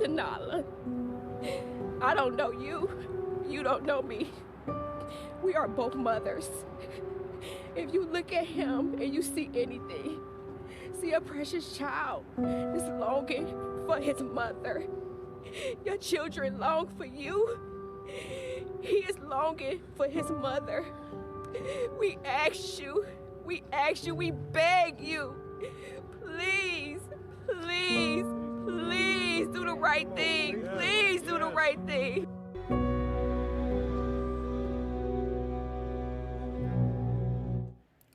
to Nalah. I don't know you. You don't know me. We are both mothers. If you look at him and you see anything, see a precious child that's longing for his mother. Your children long for you. He is longing for his mother. We ask you, we beg you, please, please, please do the right thing. Please do the right thing.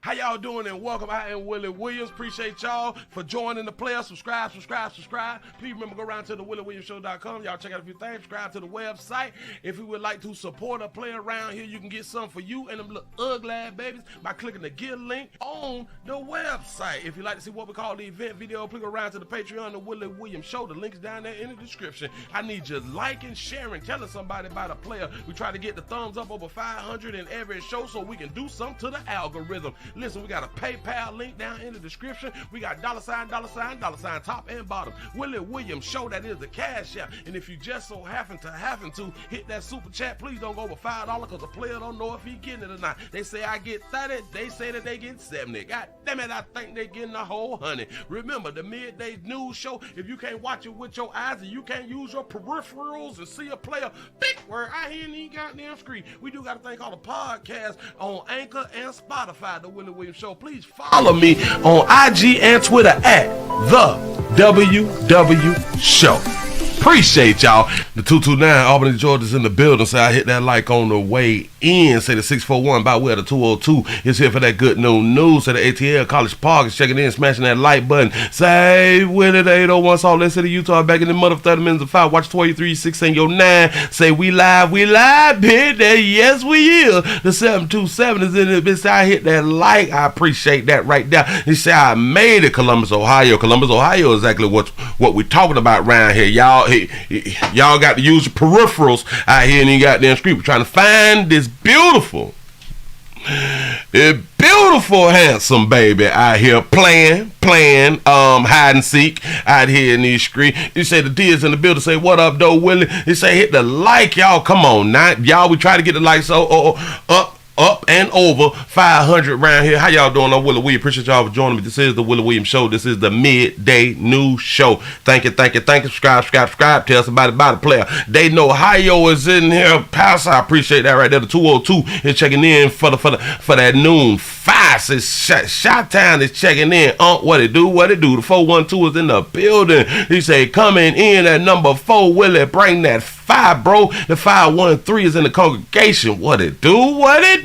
How y'all doing and welcome. I am Willie Williams. Appreciate y'all for joining the player. Subscribe. Please remember, go around to the WillieWilliamsShow.com. Y'all check out a few things. Subscribe to the website. If you would like to support a player around here, you can get some for you and them little ugly ass babies by clicking the Get link on the website. If you'd like to see what we call the event video, please go around to the Patreon, the Willie Williams Show. The link's down there in the description. I need you liking, sharing, telling somebody about a player. We try to get the thumbs up over 500 in every show so we can do something to the algorithm. Listen, we got a PayPal link down in the description. We got $, top and bottom. Willie Williams Show, that is the cash app. And if you just so happen to hit that super chat, please don't go over $5 because the player don't know if he getting it or not. They say I get 30, they say that they get 70. God damn it, I think they getting a whole 100. Remember, the midday news show, if you can't watch it with your eyes and you can't use your peripherals and see a player, big word, I hear any goddamn screen. We do got a thing called a podcast on Anchor and Spotify, the Willie Williams Show. Please follow me on IG and Twitter at the WW Show. Appreciate y'all. The 229 Albany, Georgia's in the building. Say I hit that like on the way in. Say the 641 by way of the 202 is here for that good news. Say the ATL College Park is checking in, smashing that like button. Say Willie the 801 Salt Lake City, Utah, back in the mother 30 minutes of 5. Watch 23, 6 and your 9. Say we live, bitch. Yes we is. The 727 is in it, bitch. Say I hit that like. I appreciate that right there. He say I made it, Columbus, Ohio. Columbus, Ohio is exactly what we talking about around here. Y'all got to use your peripherals out here in the goddamn street. We're trying to find this beautiful, handsome baby out here playing, hide and seek out here in these streets. You say the D's in the building. Say what up, though, Willie? He say hit the like, y'all. Come on, now, y'all. We try to get the likes up and over 500 around here. How y'all doing? I'm Willie Williams. Appreciate y'all for joining me. This is the Willie Williams Show. This is the midday news show. Thank you. Subscribe. Tell somebody about the player. They know Ohio is in here. Pass. I appreciate that right there. The 202 is checking in for that noon. 5 says Shot Town is checking in. What it do? The 412 is in the building. He say coming in at number 4. Willie, bring that 5, bro. The 513 is in the congregation. What it do?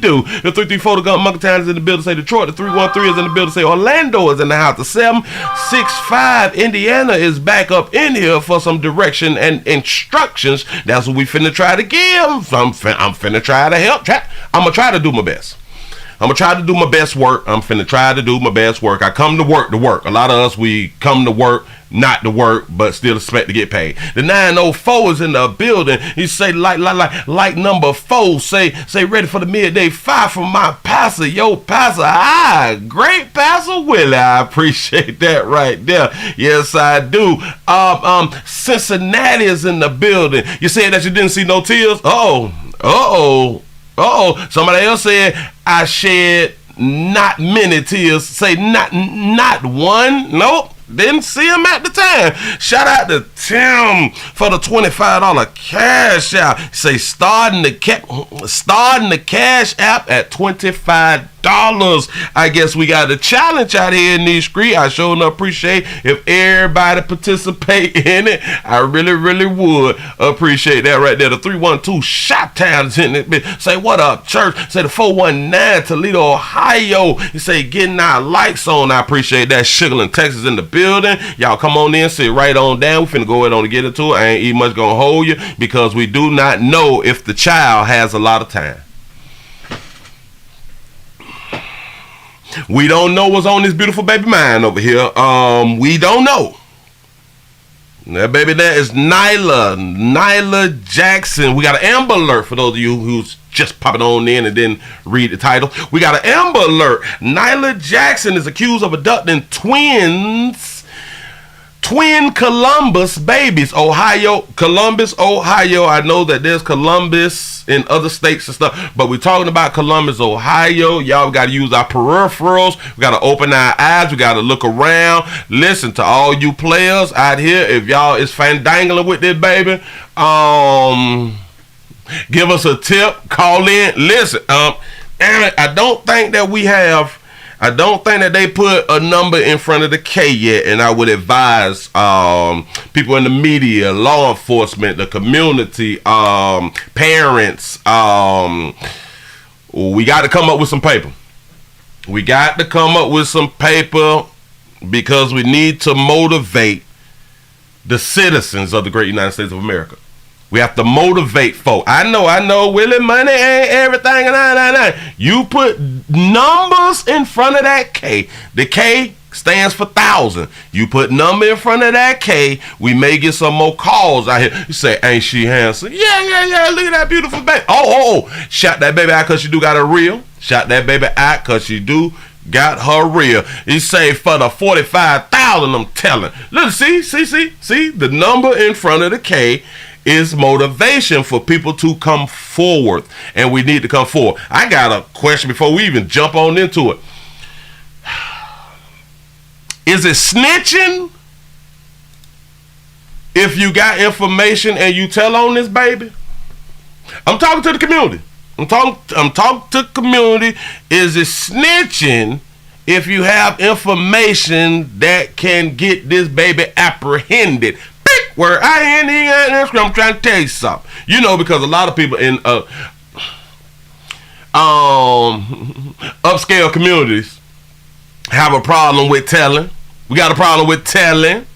The 334 the Monkey Town is in the building. Say Detroit. The 313 is in the building. Say Orlando is in the house. The 765 Indiana is back up in here for some direction and instructions. That's what we finna try to give. I'm finna try to help. I'm gonna try to do my best. I'm gonna try to do my best work. I'm finna try to do my best work. I come to work. A lot of us, we come to work, not to work, but still expect to get paid. The 904 is in the building. He say like number 4. Say ready for the midday 5 from my pastor. Yo, pastor, great pastor Willie. I appreciate that right there. Yes, I do. Cincinnati is in the building. You said that you didn't see no tears? Somebody else said I shed not many tears. Say not one. Nope. Didn't see him at the time. Shout out to Tim for the $25 cash out. Say starting the cash app at $25. I guess we got a challenge out here in these streets. I sure enough appreciate if everybody participate in it. I really would appreciate that right there. The 312 Shot Town is in it. Say what up, church? Say the 419 Toledo, Ohio. You say getting our lights on. I appreciate that. Sugarland, Texas in the building. Y'all come on in, sit right on down. We finna go ahead on and get into it. I ain't even much gonna hold you because we do not know if the child has a lot of time. We don't know what's on this beautiful baby mind over here. We don't know. That baby there is Nalah Jackson. We got an Amber Alert for those of you who's just popping on in and didn't read the title. We got an Amber Alert. Nalah Jackson is accused of abducting twins twin Columbus babies. Columbus, Ohio. I know that there's Columbus in other states and stuff, but we're talking about Columbus, Ohio. Y'all got to use our peripherals. We got to open our eyes. We got to look around. Listen to all you players out here. If y'all is fandangling with this baby, give us a tip. Call in. Listen, I don't think that they put a number in front of the K yet, and I would advise people in the media, law enforcement, the community, parents, we got to come up with some paper. We got to come up with some paper because we need to motivate the citizens of the great United States of America. We have to motivate folk. I know, Willie, money ain't everything. You put numbers in front of that K. The K stands for 1,000. You put number in front of that K, we may get some more calls out here. You say, ain't she handsome? Yeah. Look at that beautiful baby. Oh. Shout that baby out because she do got a reel. Shout that baby out because she do got her reel. He say for the 45,000, I'm telling. Look, see, the number in front of the K is motivation for people to come forward, and we need to come forward. I got a question before we even jump on into it. Is it snitching if you got information and you tell on this baby? I'm talking to the community. I'm talking to the community. Is it snitching if you have information that can get this baby apprehended? Where I ain't even I'm trying to tell you something. You know, because a lot of people in upscale communities have a problem with telling. We got a problem with telling.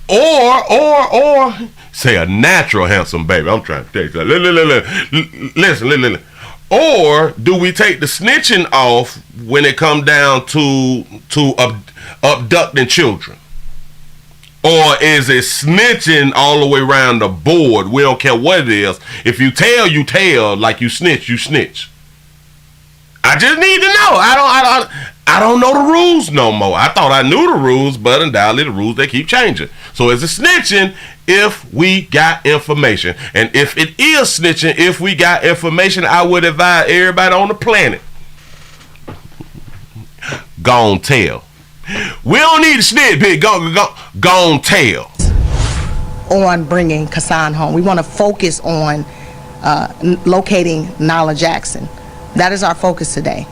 Or say a natural handsome baby. I'm trying to tell you something. Listen. Or do we take the snitching off when it come down to abducting children? Or is it snitching all the way around the board? We don't care what it is. If you tell, you tell. Like you snitch, you snitch. I just need to know. I don't know the rules no more. I thought I knew the rules, but undoubtedly the rules, they keep changing. So is it snitching if we got information? And if it is snitching, if we got information, I would advise everybody on the planet, gon' tell. We don't need to snitch, big. Gon' tell. On bringing Kason home. We want to focus on locating Nalah Jackson. That is our focus today.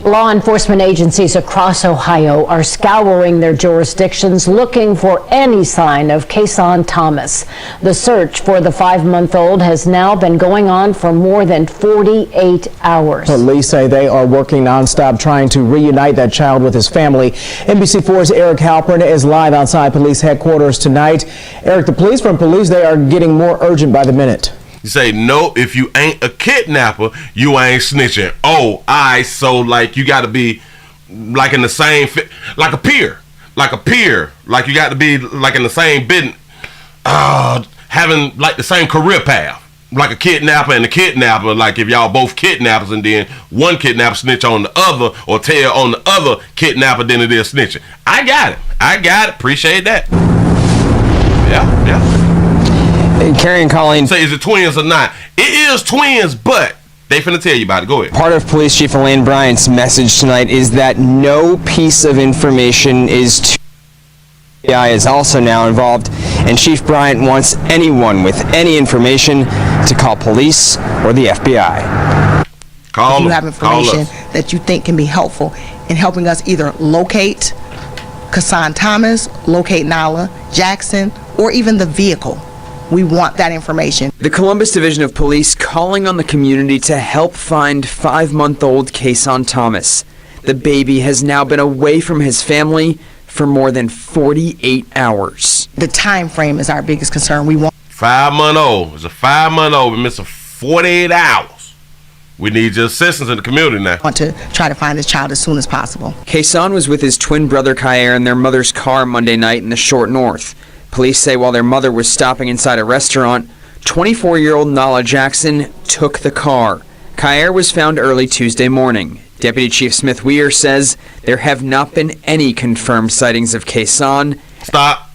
Law enforcement agencies across Ohio are scouring their jurisdictions looking for any sign of Kason Thomas. The search for the 5-month-old has now been going on for more than 48 hours. Police say they are working nonstop trying to reunite that child with his family. NBC4's Eric Halpern is live outside police headquarters tonight. Eric, the police they are getting more urgent by the minute. You say, no, if you ain't a kidnapper, you ain't snitching. So like you got to be like in the same, like a peer. Like you got to be like in the same business, having like the same career path. Like a kidnapper and a kidnapper, like if y'all both kidnappers and then one kidnapper snitch on the other or tell on the other kidnapper, then it is snitching. I got it. Appreciate that. Yeah. Carrie and Colleen say, is it twins or not? It is twins, but they finna tell you about it. Go ahead. Part of Police Chief Elaine Bryant's message tonight is that no piece of information is too. The FBI is also now involved, and Chief Bryant wants anyone with any information to call police or the FBI. If you have information that you think can be helpful in helping us either locate Kason Thomas, locate Nalah Jackson, or even the vehicle. We want that information. The Columbus Division of Police calling on the community to help find 5-month-old Kason Thomas. The baby has now been away from his family for more than 48 hours. The time frame is our biggest concern. We want 5-month-old. It's a 5-month-old. We missing 48 hours. We need your assistance in the community now. Want to try to find this child as soon as possible. Kason was with his twin brother Kair in their mother's car Monday night in the Short North. Police say while their mother was stopping inside a restaurant, 24-year-old Nalah Jackson took the car. Kair was found early Tuesday morning. Deputy Chief Smith Weir says there have not been any confirmed sightings of Kason. Stop.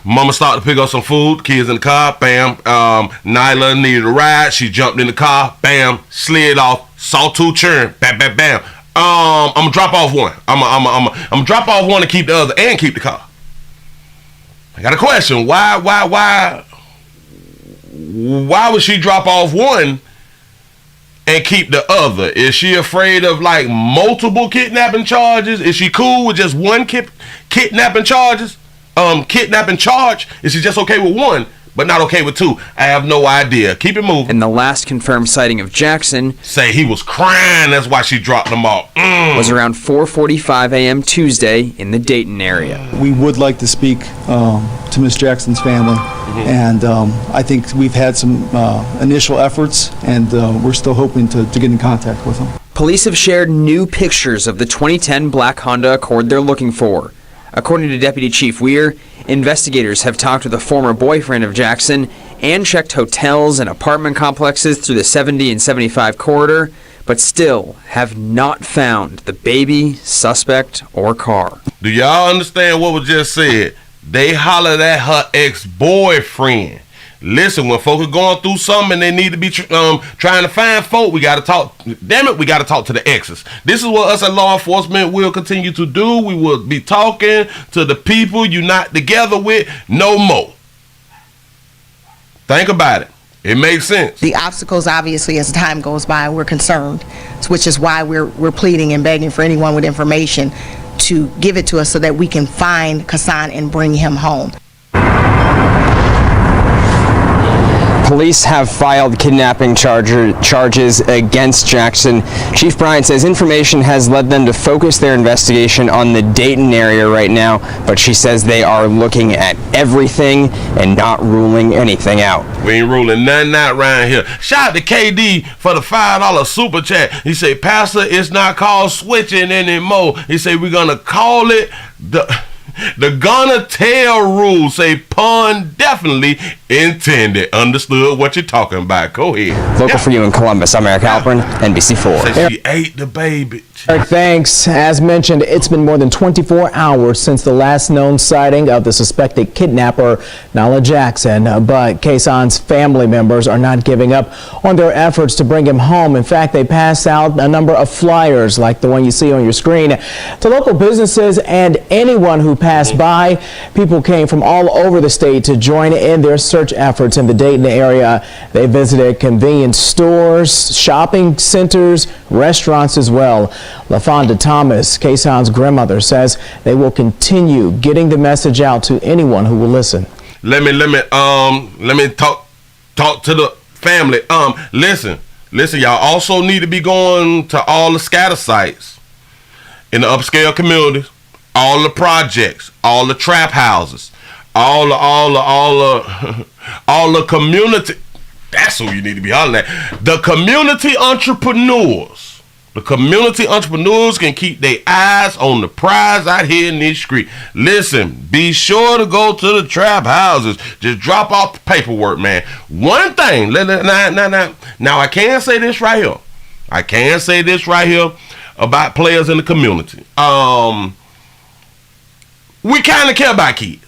Mama started to pick up some food. Kids in the car. Bam. Nalah needed a ride. She jumped in the car. Bam. Slid off. Saw two churn. Bam, bam, bam. I'm gonna drop off one. I'm gonna drop off one and keep the other, and keep the car. I got a question. Why would she drop off one and keep the other? Is she afraid of like multiple kidnapping charges? Is she cool with just one kidnapping charges? Kidnapping charge? Is she just okay with one, but not okay with two? I have no idea. Keep it moving. And the last confirmed sighting of Jackson, say he was crying, that's why she dropped him off, was around 4:45 a.m. Tuesday in the Dayton area. We would like to speak to Miss Jackson's family, and I think we've had some initial efforts, and we're still hoping to get in contact with them. Police have shared new pictures of the 2010 black Honda Accord they're looking for. According to Deputy Chief Weir, investigators have talked with a former boyfriend of Jackson and checked hotels and apartment complexes through the 70 and 75 corridor, but still have not found the baby, suspect, or car. Do y'all understand what was just said? They hollered at her ex-boyfriend. Listen, when folk are going through something and they need to be trying to find folk, we got to talk. Damn it, we got to talk to the exes. This is what us at law enforcement will continue to do. We will be talking to the people you're not together with no more. Think about it. It makes sense. The obstacles, obviously, as time goes by, we're concerned, which is why we're pleading and begging for anyone with information to give it to us so that we can find Kason and bring him home. Police have filed kidnapping charges against Jackson. Chief Bryant says information has led them to focus their investigation on the Dayton area right now, but she says they are looking at everything and not ruling anything out. We ain't ruling nothing out around here. Shout out to KD for the $5 super chat. He said, Pastor, it's not called switching anymore. He said, we're going to call it the gonna tell rule. Say pun definitely intended. Understood what you're talking about. Go ahead. Local for you in Columbus. I'm Eric Halpern, NBC4. Say she ate the baby. Eric, thanks. As mentioned, it's been more than 24 hours since the last known sighting of the suspected kidnapper, Nalah Jackson. But Kason's family members are not giving up on their efforts to bring him home. In fact, they passed out a number of flyers like the one you see on your screen to local businesses and anyone who passed by. People came from all over the state to join in their search efforts in the Dayton area. They visited convenience stores, shopping centers, restaurants as well. LaFonda Thomas, Kason's grandmother, says they will continue getting the message out to anyone who will listen. Let me talk to the family. Listen, y'all also need to be going to all the scatter sites in the upscale communities, all the projects, all the trap houses, all the community. That's who you need to be hollering at. The community entrepreneurs. The community entrepreneurs can keep their eyes on the prize out here in this street. Listen, be sure to go to the trap houses. Just drop off the paperwork, man. One thing, now I can't say this right here. I can say this right here about players in the community. We kind of care about kids.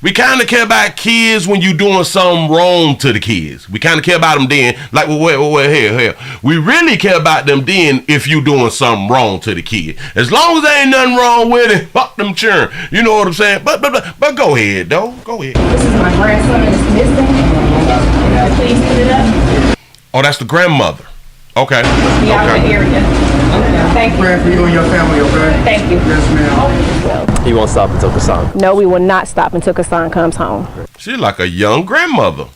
We kind of care about kids when you doing something wrong to the kids. We kind of care about them then. Like, here. We really care about them then if you doing something wrong to the kid. As long as there ain't nothing wrong with it, fuck them churn. You know what I'm saying? But go ahead, though. Go ahead. This is my grandson that's missing. Please put it up. Oh, that's the grandmother. Okay. Be out of the area. Thank you. Praying for you and your family, okay? Thank you. Yes, ma'am. He won't stop until Kason. No, we will not stop until Kason comes home. She's like a young grandmother.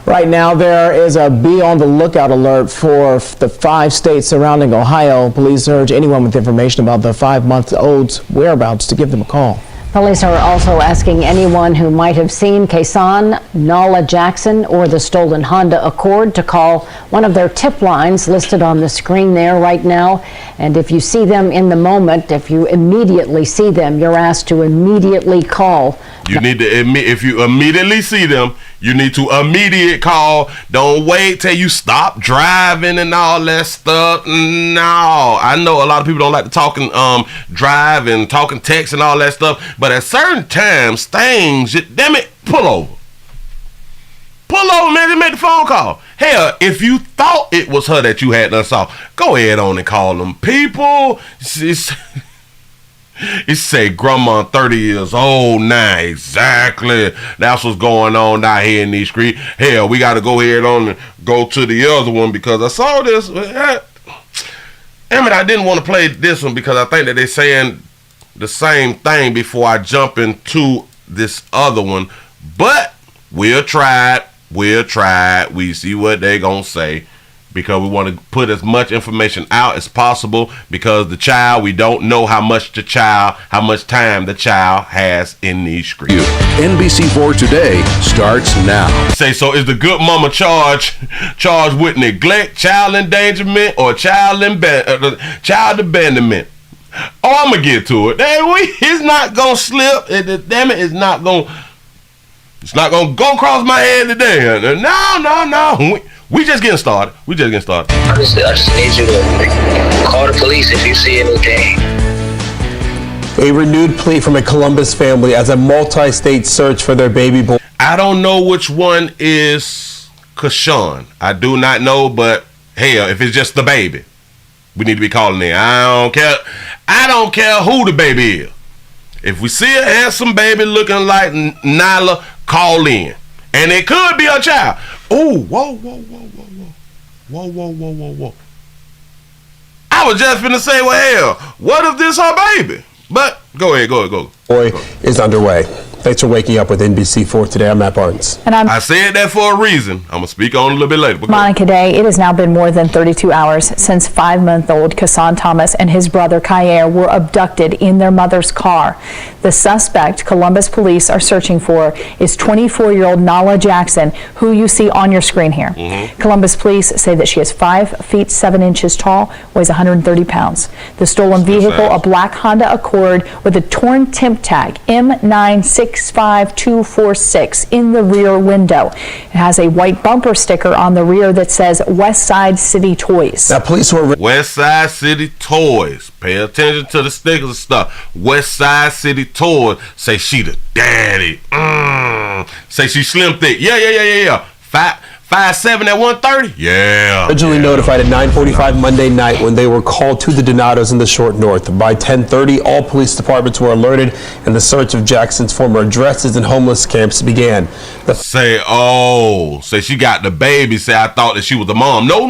Right now, there is a be on the lookout alert for the 5 states surrounding Ohio. Police urge anyone with information about the 5-month-old's whereabouts to give them a call. Police are also asking anyone who might have seen Kason, Nalah Jackson, or the stolen Honda Accord to call one of their tip lines listed on the screen there right now. And if you see them in the moment, if you immediately see them, you're asked to immediately call. You need to if you immediately see them, You need to immediate call. Don't wait till you stop driving and all that stuff. No, I know a lot of people don't like to talk and drive and talk and text and all that stuff, but at certain times, things, damn it, pull over. Pull over, man, just make the phone call. Hell, if you thought it was her that you had done saw, go ahead on and call them people. It say grandma 30 years old now. Exactly. That's what's going on down here in these streets. Hell, we got to go ahead on and go to the other one because I saw this. I didn't want to play this one because I think that they're saying the same thing before I jump into this other one. But we'll try it. We see what they gonna say because we want to put as much information out as possible because the child, we don't know how much time the child has in these streets. NBC4 Today starts now. Say, so is the good mama charged with neglect, child endangerment, or child abandonment? Oh, I'm gonna get to it. It's not gonna slip. Damn it, it's not gonna go across my head today. No. We just getting started. I just need you to call the police if you see anything. A renewed plea from a Columbus family as a multi-state search for their baby boy. I don't know which one is Kason. I do not know, but hell, if it's just the baby, we need to be calling in. I don't care who the baby is. If we see a handsome baby looking like Nalah, call in. And it could be a child. Oh, whoa. I was just finna say, well, hell, what if this her baby? But go ahead. Boy is underway. Thanks for waking up with NBC4 Today. I'm Matt Barnes. And I said that for a reason. I'm going to speak on it a little bit later. Monica Day, it has now been more than 32 hours since 5-month-old Kason Thomas and his brother Kayer were abducted in their mother's car. The suspect Columbus police are searching for is 24-year-old Nalah Jackson, who you see on your screen here. Columbus police say that she is 5 feet 7 inches tall, weighs 130 pounds. The stolen vehicle, a black Honda Accord with a torn temp tag, M965246, in the rear window. It has a white bumper sticker on the rear that says West Side City Toys. Now, police were West Side City Toys. Pay attention to the stickers and stuff. West Side City Toys. Say she the daddy. Say she slim thick. Yeah. 5'7" at 130. Yeah. Originally notified at 9:45 Monday night when they were called to the Donatos in the Short North. By 10:30, all police departments were alerted, and the search of Jackson's former addresses and homeless camps began. Say she got the baby. Say I thought that she was the mom. No.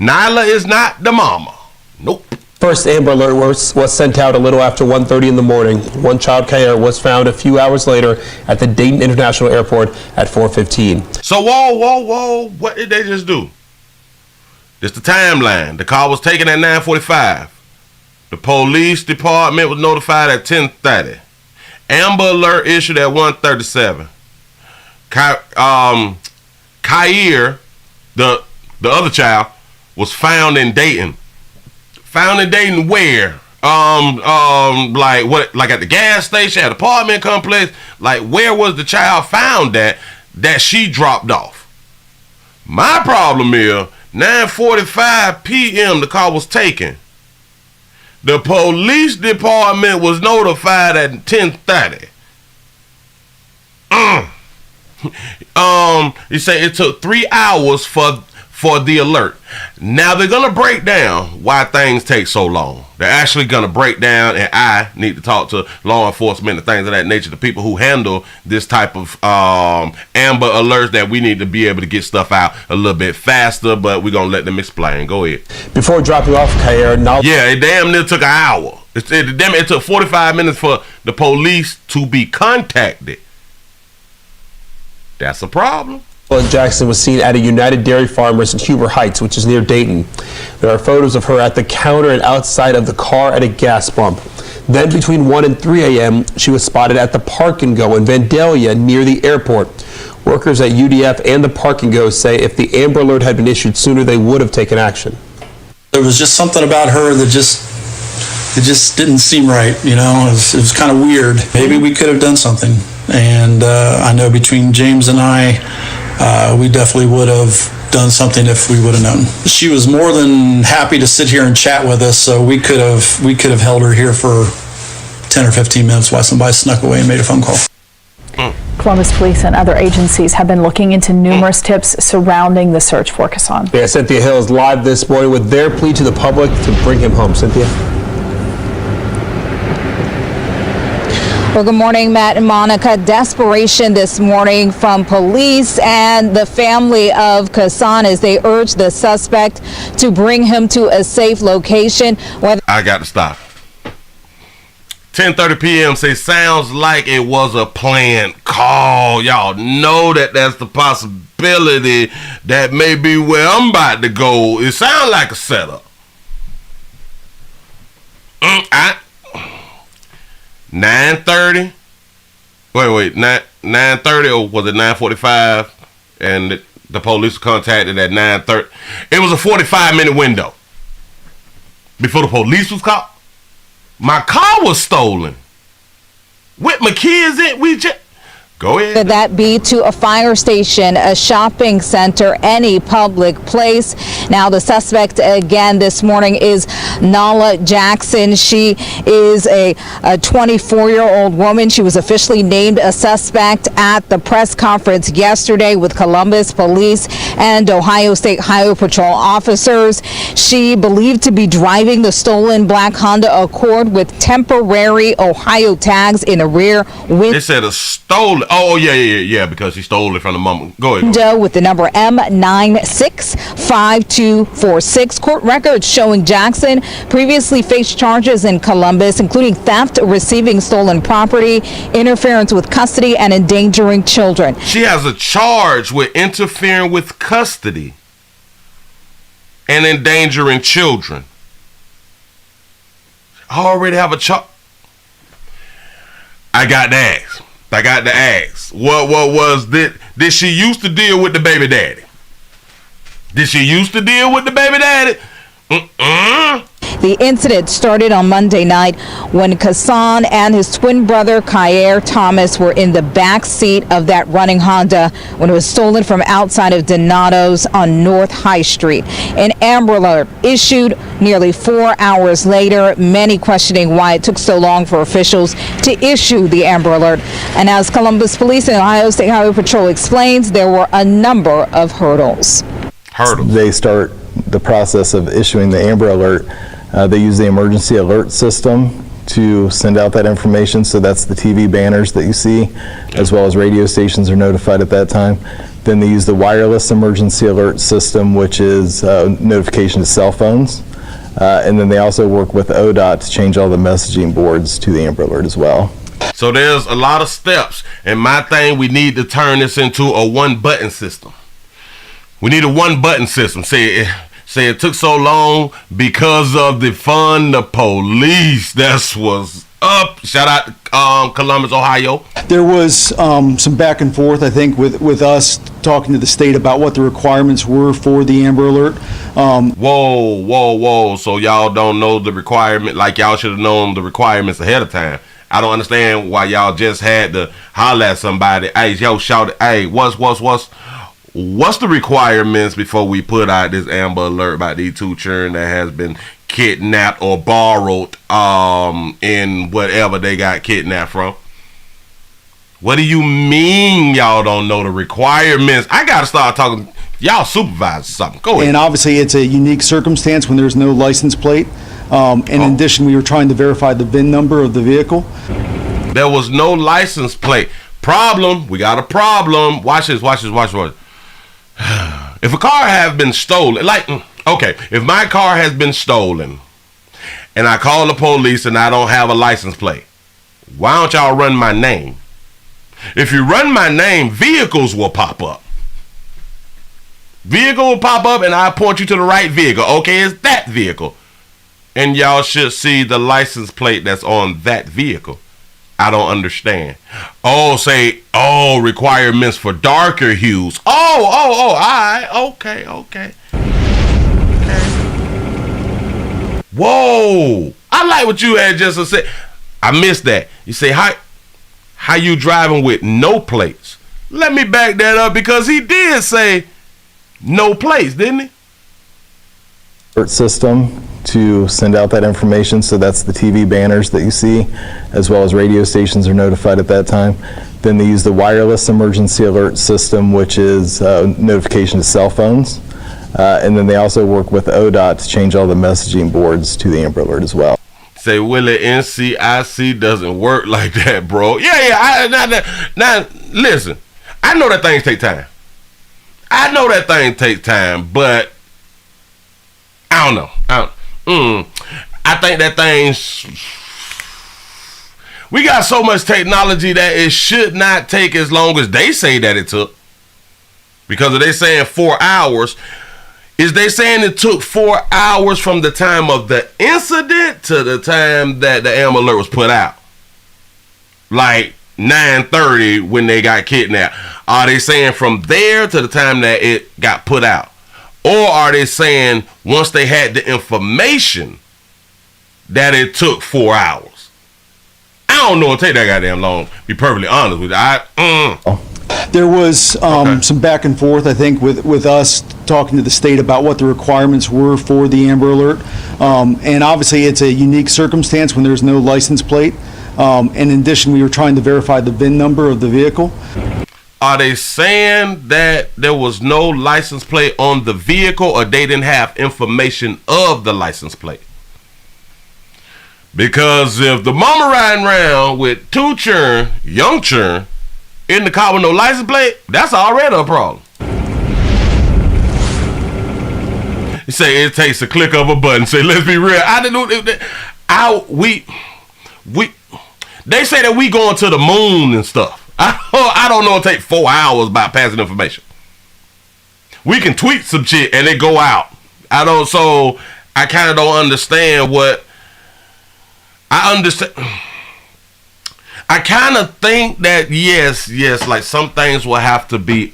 Nalah is not the mama. Nope. First Amber Alert was sent out a little after 1:30 in the morning. One child, Kayer, was found a few hours later at the Dayton International Airport at 4:15. So, whoa. What did they just do? This the timeline. The call was taken at 9:45. The police department was notified at 10:30. Amber Alert issued at 1:37. Kayer, the other child, was found in Dayton. Found in Dayton where? Like at the gas station, at apartment complex? Like where was the child found at that she dropped off? My problem is 9:45 p.m. the call was taken. The police department was notified at 10:30. You say it took 3 hours for the alert. Now they're gonna break down why things take so long. They're actually gonna break down, and I need to talk to law enforcement and things of that nature, the people who handle this type of Amber Alerts, that we need to be able to get stuff out a little bit faster, but we're gonna let them explain. Go ahead. Before dropping off Kayer, it damn near took an hour. It took 45 minutes for the police to be contacted. That's a problem. Jackson was seen at a United Dairy Farmers in Huber Heights, which is near Dayton. There are photos of her at the counter and outside of the car at a gas pump. Then between 1 and 3 a.m., she was spotted at the Park and Go in Vandalia near the airport. Workers at UDF and the Park and Go say if the Amber Alert had been issued sooner, they would have taken action. There was just something about her that just It just didn't seem right, you know. It was kind of weird. Maybe we could have done something. And I know between James and I, we definitely would have done something if we would have known. She was more than happy to sit here and chat with us, so we could have held her here for 10 or 15 minutes while somebody snuck away and made a phone call. Columbus Police and other agencies have been looking into numerous tips surrounding the search for Kason. Yeah, Cynthia Hill is live this morning with their plea to the public to bring him home. Cynthia? Well, good morning, Matt and Monica. Desperation this morning from police and the family of Kason as they urge the suspect to bring him to a safe location. I got to stop. 10:30 p.m. say sounds like it was a planned call. Y'all know that that's the possibility that may be where I'm about to go. It sounds like a setup. 9:30. Wait. 9:30 or was it 9:45? And the police contacted at 9:30. It was a 45-minute window before the police was called. My car was stolen. With my kids in, go ahead. Could that be to a fire station, a shopping center, any public place? Now, the suspect again this morning is Nalah Jackson. She is a 24-year-old woman. She was officially named a suspect at the press conference yesterday with Columbus Police and Ohio State Highway Patrol officers. She believed to be driving the stolen black Honda Accord with temporary Ohio tags in a rear window. They said a stolen. Oh, yeah, because he stole it from the mama. Go ahead. With the number M965246. Court records showing Jackson previously faced charges in Columbus, including theft, receiving stolen property, interference with custody, and endangering children. She has a charge with interfering with custody and endangering children. I already have a charge. I got to ask. What was this? Did she used to deal with the baby daddy? The incident started on Monday night when Kason and his twin brother Kason Thomas were in the back seat of that running Honda when it was stolen from outside of Donato's on North High Street. An Amber Alert issued nearly 4 hours later, many questioning why it took so long for officials to issue the Amber Alert. And as Columbus Police and Ohio State Highway Patrol explains, there were a number of hurdles. They start the process of issuing the Amber Alert. They use the emergency alert system to send out that information. So that's the TV banners that you see, as well as radio stations are notified at that time. Then they use the wireless emergency alert system, which is notification to cell phones. And then they also work with ODOT to change all the messaging boards to the Amber Alert as well. So there's a lot of steps. And my thing, we need to turn this into a one-button system. We need a one-button system. Say it took so long because of the police. That's what's up. Shout out to Columbus, Ohio. There was some back and forth, I think, with us talking to the state about what the requirements were for the Amber Alert. Whoa. So y'all don't know the requirement, like y'all should have known the requirements ahead of time. I don't understand why y'all just had to holler at somebody. Hey, yo, shout it. Hey, what's the requirements before we put out this Amber Alert about these two children that has been kidnapped or borrowed in whatever they got kidnapped from? What do you mean y'all don't know the requirements? I gotta start talking. Y'all supervise something. Go ahead. And obviously it's a unique circumstance when there's no license plate. In addition, we were trying to verify the VIN number of the vehicle. There was no license plate. Problem. We got a problem. Watch this. If a car has been stolen, if my car has been stolen and I call the police and I don't have a license plate, why don't y'all run my name? If you run my name, vehicles will pop up. Vehicle will pop up and I point you to the right vehicle. Okay, it's that vehicle. And y'all should see the license plate that's on that vehicle. I don't understand. Requirements for darker hues. All right. Okay. Whoa. I like what you had just said. I missed that. You say, how you driving with no plates? Let me back that up because he did say no plates, didn't he? Alert system to send out that information. So that's the TV banners that you see, as well as radio stations are notified at that time. Then they use the wireless emergency alert system, which is notification to cell phones. And then they also work with ODOT to change all the messaging boards to the Amber Alert as well. Say, Willie, NCIC doesn't work like that, bro. Yeah. Now, listen, I know that things take time. But I don't know. I think that we got so much technology that it should not take as long as they say that it took. Because if they saying 4 hours, is they saying it took 4 hours from the time of the incident to the time that the Amber Alert was put out? Like 9:30 when they got kidnapped. Are they saying from there to the time that it got put out? Or are they saying once they had the information that it took 4 hours? I don't know it'll take that goddamn long, be perfectly honest with you. There was some back and forth, I think, with us talking to the state about what the requirements were for the Amber Alert. And obviously it's a unique circumstance when there's no license plate. And in addition, we were trying to verify the VIN number of the vehicle. Are they saying that there was no license plate on the vehicle, or they didn't have information of the license plate? Because if the mama riding around with two children, young children, in the car with no license plate, that's already a problem. You say it takes a click of a button. Say, let's be real. They say that we going to the moon and stuff. I don't know. It take 4 hours by passing information. We can tweet some shit and it go out. So I kind of don't understand what. I understand. I kind of think that yes, like some things will have to be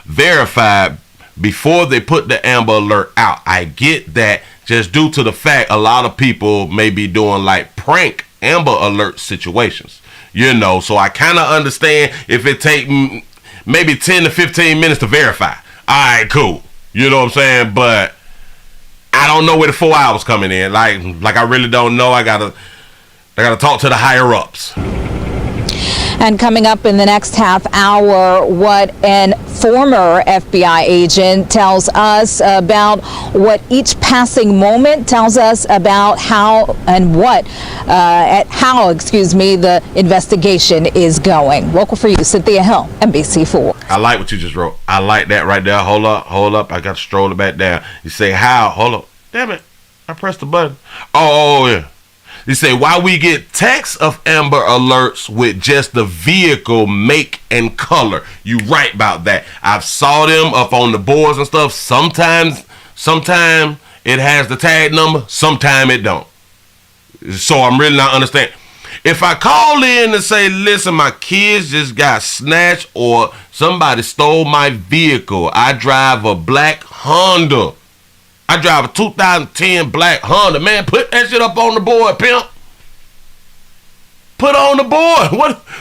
verified before they put the Amber Alert out. I get that, just due to the fact a lot of people may be doing like prank Amber Alert situations, so I kind of understand if it take maybe 10 to 15 minutes to verify. All right, cool. You know what I'm saying? But I don't know where the 4 hours coming in. Like I really don't know. I gotta talk to the higher ups. And coming up in the next half hour, what an former FBI agent tells us about what each passing moment tells us about how the investigation is going. Local for you, Cynthia Hill, NBC4. I like what you just wrote. I like that right there. Hold up. I got to stroll it back down. You say how? Hold up. Damn it. I pressed the button. Oh yeah. You say, why we get texts of Amber Alerts with just the vehicle make and color. You right about that. I've saw them up on the boards and stuff. Sometime it has the tag number. Sometime it don't. So I'm really not understanding. If I call in and say, listen, my kids just got snatched or somebody stole my vehicle. I drive a black Honda. I drive a 2010 black Honda. Man, put that shit up on the board, pimp. Put on the board.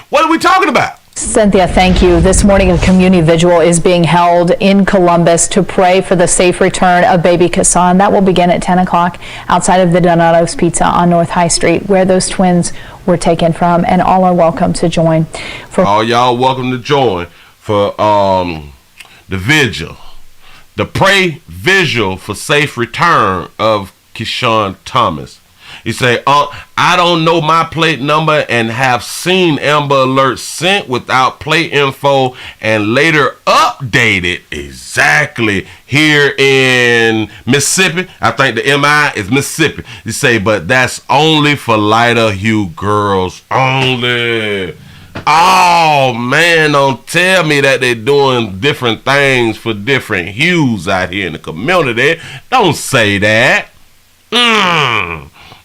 What are we talking about? Cynthia, thank you. This morning, a community vigil is being held in Columbus to pray for the safe return of baby Kason. That will begin at 10 o'clock outside of the Donato's Pizza on North High Street, where those twins were taken from, and all are welcome to join. All y'all welcome to join for the vigil. The pray vigil for safe return of Kason Thomas. He say, I don't know my plate number and have seen Amber Alerts sent without plate info and later updated exactly here in Mississippi. I think the MI is Mississippi. He say, but that's only for lighter hue girls only. Oh man, don't tell me that they're doing different things for different hues out here in the community. Don't say that.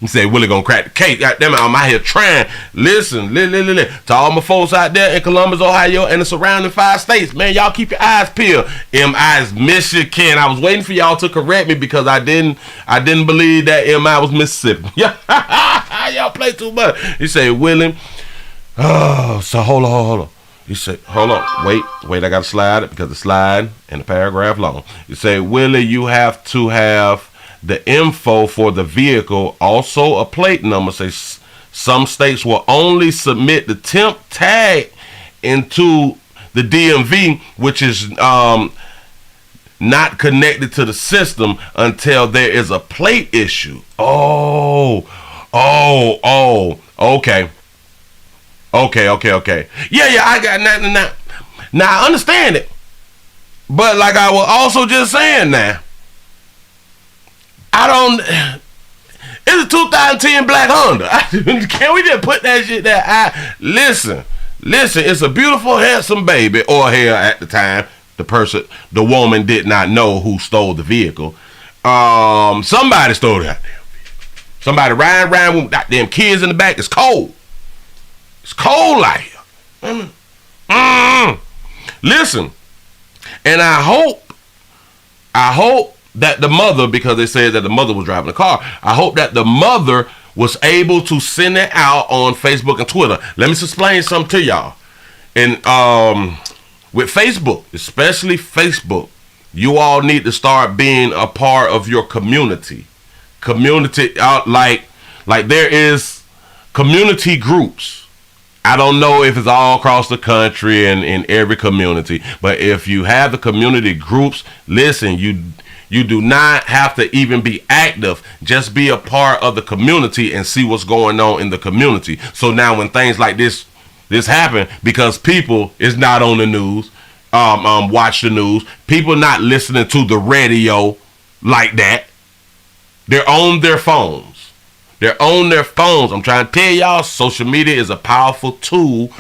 He said, Willie gonna crack the case. Goddamn it, I'm out here trying. Listen, to all my folks out there in Columbus, Ohio, and the surrounding 5 states, man, y'all keep your eyes peeled. MI is Michigan. I was waiting for y'all to correct me because I didn't believe that MI was Mississippi. Y'all play too much. He said, Willie, so hold on. He said, hold on, wait, I gotta slide it because the slide and the paragraph long. He said, Willie, you have to have the info for the vehicle, also a plate number. Say some states will only submit the temp tag into the DMV, which is not connected to the system until there is a plate issue. Okay. Yeah, I got now. Now I understand it, but like I was also just saying now, it's a 2010 black Honda. Can we just put that shit there? Listen, it's a beautiful, handsome baby, or hell, at the time, the woman did not know who stole the vehicle. Somebody stole that damn vehicle. Somebody riding around with goddamn kids in the back. It's cold. It's cold out here. Listen, and I hope that the mother, because they said that the mother was driving the car, I hope that the mother was able to send it out on Facebook and Twitter. Let me explain something to y'all. And with Facebook, especially Facebook, you all need to start being a part of your community. Like there is community groups. I don't know if it's all across the country and in every community, but if you have the community groups, listen, you do not have to even be active. Just be a part of the community and see what's going on in the community. So now when things like this happen, because people is not on the news, watch the news, people not listening to the radio like that. They're on their phones. I'm trying to tell y'all, social media is a powerful tool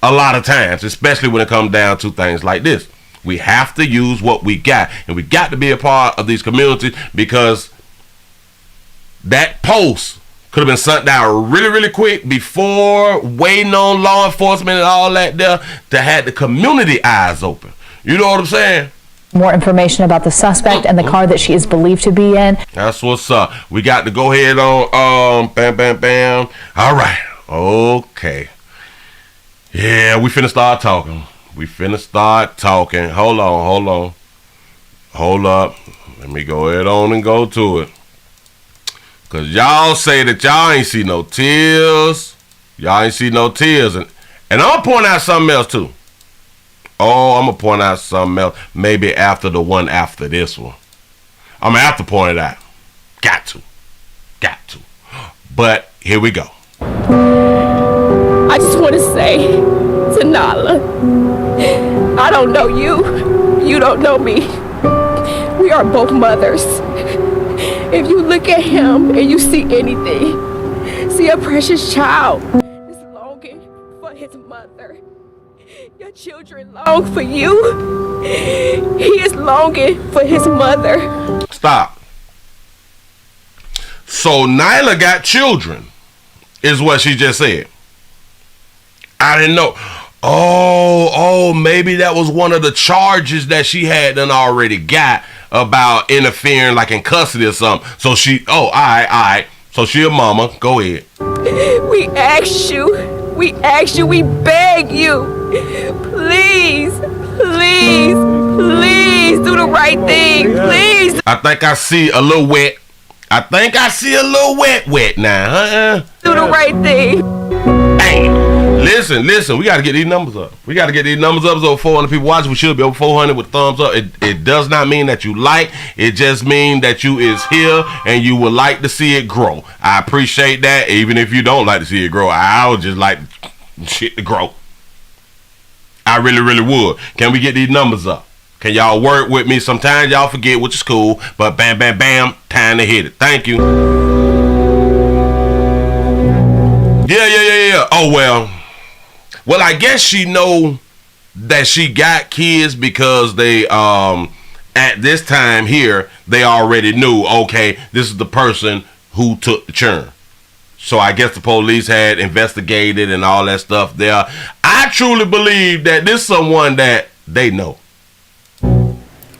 a lot of times, especially when it comes down to things like this. We have to use what we got, and we got to be a part of these communities, because that post could have been sent down really, really quick before waiting on law enforcement and all that there to have the community eyes open. You know what I'm saying? More information about the suspect and the car that she is believed to be in. That's what's up. We got to go ahead on bam. All right. Okay. Yeah, we finna start talking. Hold up. Let me go ahead on and go to it. Cause y'all say that y'all ain't see no tears. And I'm gonna point out something else too. I'm gonna point out something else. Maybe after the one after this one. I'm gonna have to point it out. Got to. But here we go. I just want to say to Nalah, I don't know you. You don't know me. We are both mothers. If you look at him and you see anything, see a precious child is longing for his mother. Your children long for you. He is longing for his mother. Stop. So Nalah got children, is what she just said. I didn't know. Maybe that was one of the charges that she had done already got about interfering, like in custody or something. So she, all right. So she a mama. Go ahead. We ask you, we beg you, please do the right thing, please. I think I see a little wet. Wet now, Do the right thing. Damn. Listen, we got to get these numbers up. There's over 400 people watching. We should be over 400 with thumbs up. It does not mean that you like. It just means that you is here and you would like to see it grow. I appreciate that. Even if you don't like to see it grow, I would just like shit to grow. I really, really would. Can we get these numbers up? Can y'all work with me? Sometimes y'all forget, which is cool, but bam, time to hit it. Thank you. Yeah. Oh, well, I guess she know that she got kids because they, at this time here, they already knew, okay, this is the person who took the churn. So I guess the police had investigated and all that stuff there. I truly believe that this is someone that they know.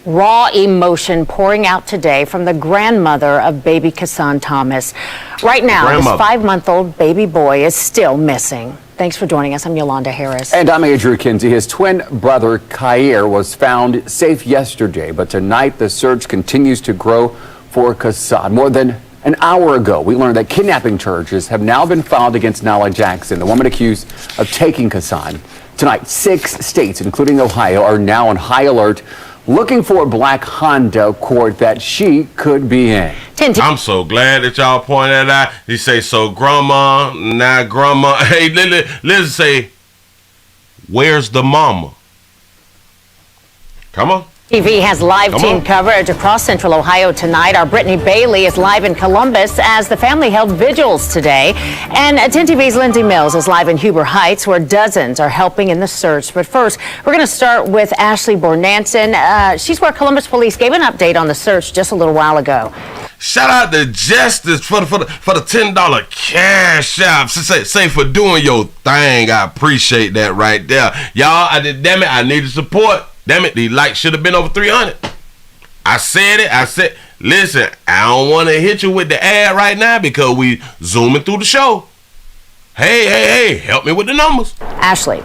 Raw emotion pouring out today from the grandmother of baby Kason Thomas. Right now, this 5-month-old baby boy is still missing. Thanks for joining us. I'm Yolanda Harris. And I'm Adrian Kinsey. His twin brother, Kair, was found safe yesterday, but tonight the search continues to grow for Kason. More than an hour ago, we learned that kidnapping charges have now been filed against Nalah Jackson, the woman accused of taking Kason. Tonight, 6 states, including Ohio, are now on high alert, looking for a black Honda Accord that she could be in. I'm so glad that y'all pointed that out. You say, so grandma, now grandma. Hey, let's say, where's the mama? Come on. TV has live team coverage across Central Ohio tonight. Our Brittany Bailey is live in Columbus as the family held vigils today. And 10 TV's Lindsay Mills is live in Huber Heights, where dozens are helping in the search. But first, we're going to start with Ashley Bornanson. She's where Columbus police gave an update on the search just a little while ago. Shout out to Justice for the $10 cash app. Say for doing your thing. I appreciate that right there. Y'all, damn it, I needed support. Damn it, the likes should have been over 300. I said, listen, I don't want to hit you with the ad right now because we zooming through the show. Hey, help me with the numbers. Ashley.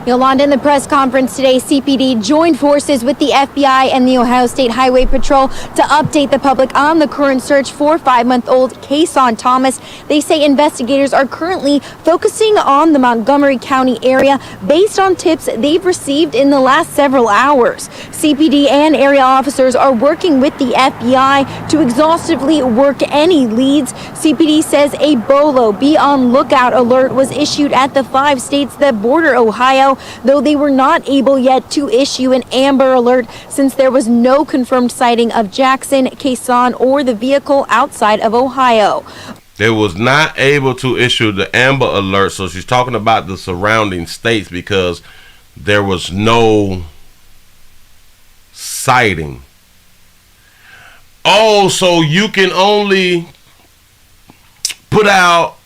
Yolanda, in the press conference today, CPD joined forces with the FBI and the Ohio State Highway Patrol to update the public on the current search for 5-month-old Kason Thomas. They say investigators are currently focusing on the Montgomery County area based on tips they've received in the last several hours. CPD and area officers are working with the FBI to exhaustively work any leads. CPD says a BOLO, be on lookout alert, was issued at the 5 states that border Ohio, though they were not able yet to issue an Amber Alert since there was no confirmed sighting of Jackson, Kason, or the vehicle outside of Ohio. They was not able to issue the Amber Alert, so she's talking about the surrounding states because there was no sighting. Oh, so you can only put out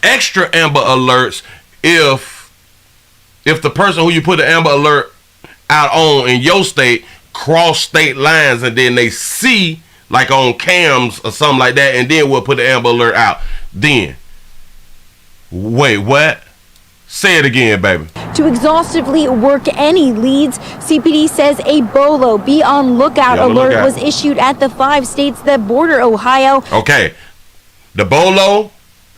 extra Amber Alerts if the person who you put the Amber Alert out on in your state cross state lines and then they see like on cams or something like that, and then we'll put the Amber Alert out. Then, wait, what? Say it again, baby. To exhaustively work any leads, CPD says a BOLO, be on lookout alert, was issued at the 5 states that border Ohio. Okay, the BOLO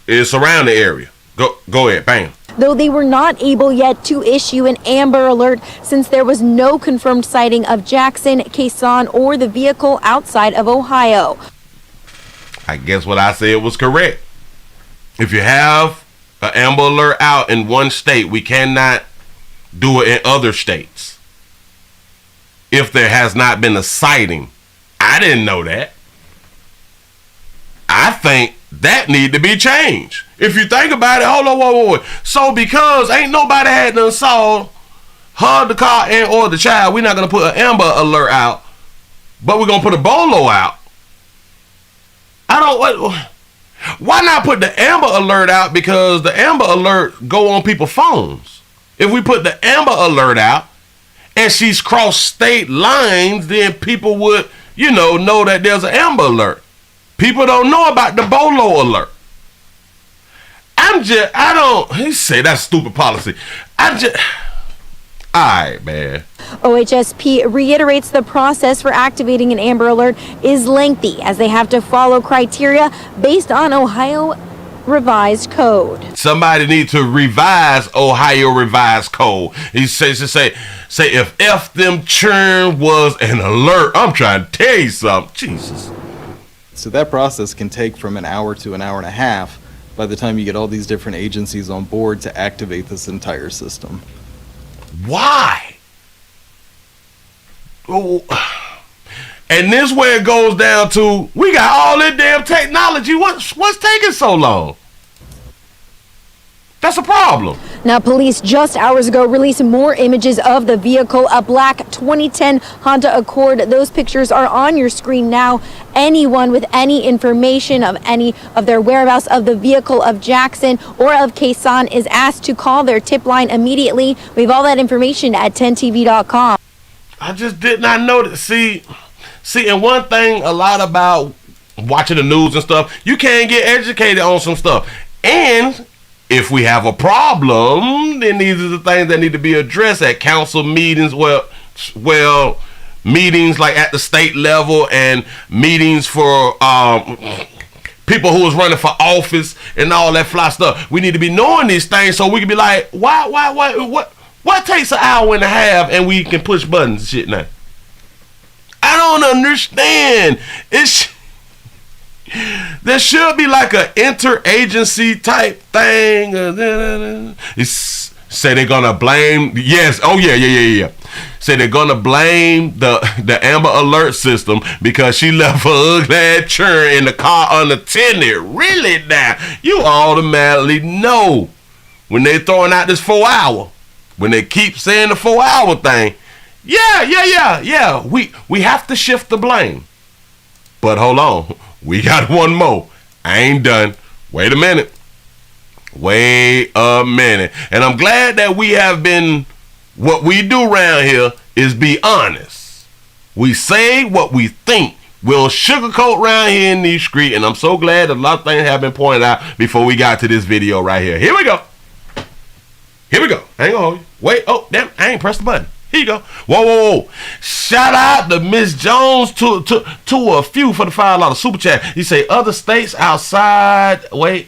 is around the area. Go ahead, bam. Though they were not able yet to issue an Amber Alert since there was no confirmed sighting of Jackson, Kason, or the vehicle outside of Ohio. I guess what I said was correct. If you have an Amber Alert out in one state, we cannot do it in other states if there has not been a sighting. I didn't know that. I think that need to be changed. If you think about it, hold on, whoa. So because ain't nobody had done saw her, the car, and or the child, we're not gonna put an Amber Alert out, but we're gonna put a BOLO out. Why not put the Amber Alert out? Because the Amber Alert go on people's phones. If we put the Amber Alert out and she's crossed state lines, then people would, know that there's an Amber Alert. People don't know about the BOLO alert. He say that's stupid policy. Alright, man. OHSP reiterates the process for activating an Amber Alert is lengthy as they have to follow criteria based on Ohio revised code. Somebody needs to revise Ohio revised code. He says to say if F them churn was an alert. I'm trying to tell you something. Jesus. So that process can take from an hour to an hour and a half by the time you get all these different agencies on board to activate this entire system. Why? Oh. And this where it goes down to, we got all this damn technology. What's taking so long? That's a problem. Now, police just hours ago released more images of the vehicle, a black 2010 Honda Accord. Those pictures are on your screen now. Anyone with any information of any of their whereabouts of the vehicle of Jackson or of Kason is asked to call their tip line immediately. We have all that information at 10tv.com. I just did not know that. See, and one thing a lot about watching the news and stuff, you can't get educated on some stuff. And if we have a problem, then these are the things that need to be addressed at council meetings. Well, meetings like at the state level and meetings for people who is running for office and all that fly stuff. We need to be knowing these things so we can be like, what takes an hour and a half and we can push buttons and shit now? I don't understand. There should be like an interagency type thing. Say they're gonna blame. Yes. Oh yeah. Say they're gonna blame the Amber Alert system because she left her ugly ass churn in the car unattended. Really now? You automatically know when they throwing out this 4 hour. When they keep saying the 4 hour thing. Yeah. We have to shift the blame. But hold on. We got one more. I ain't done. Wait a minute. And I'm glad that we have been, what we do around here is be honest. We say what we think. We'll sugarcoat around here in these streets. And I'm so glad that a lot of things have been pointed out before we got to this video right here. Here we go. I ain't gonna hold you. Wait. Oh, damn. I ain't pressed the button. Here you go. Whoa. Shout out to Miss Jones to a few for the $5 super chat. He say other states outside the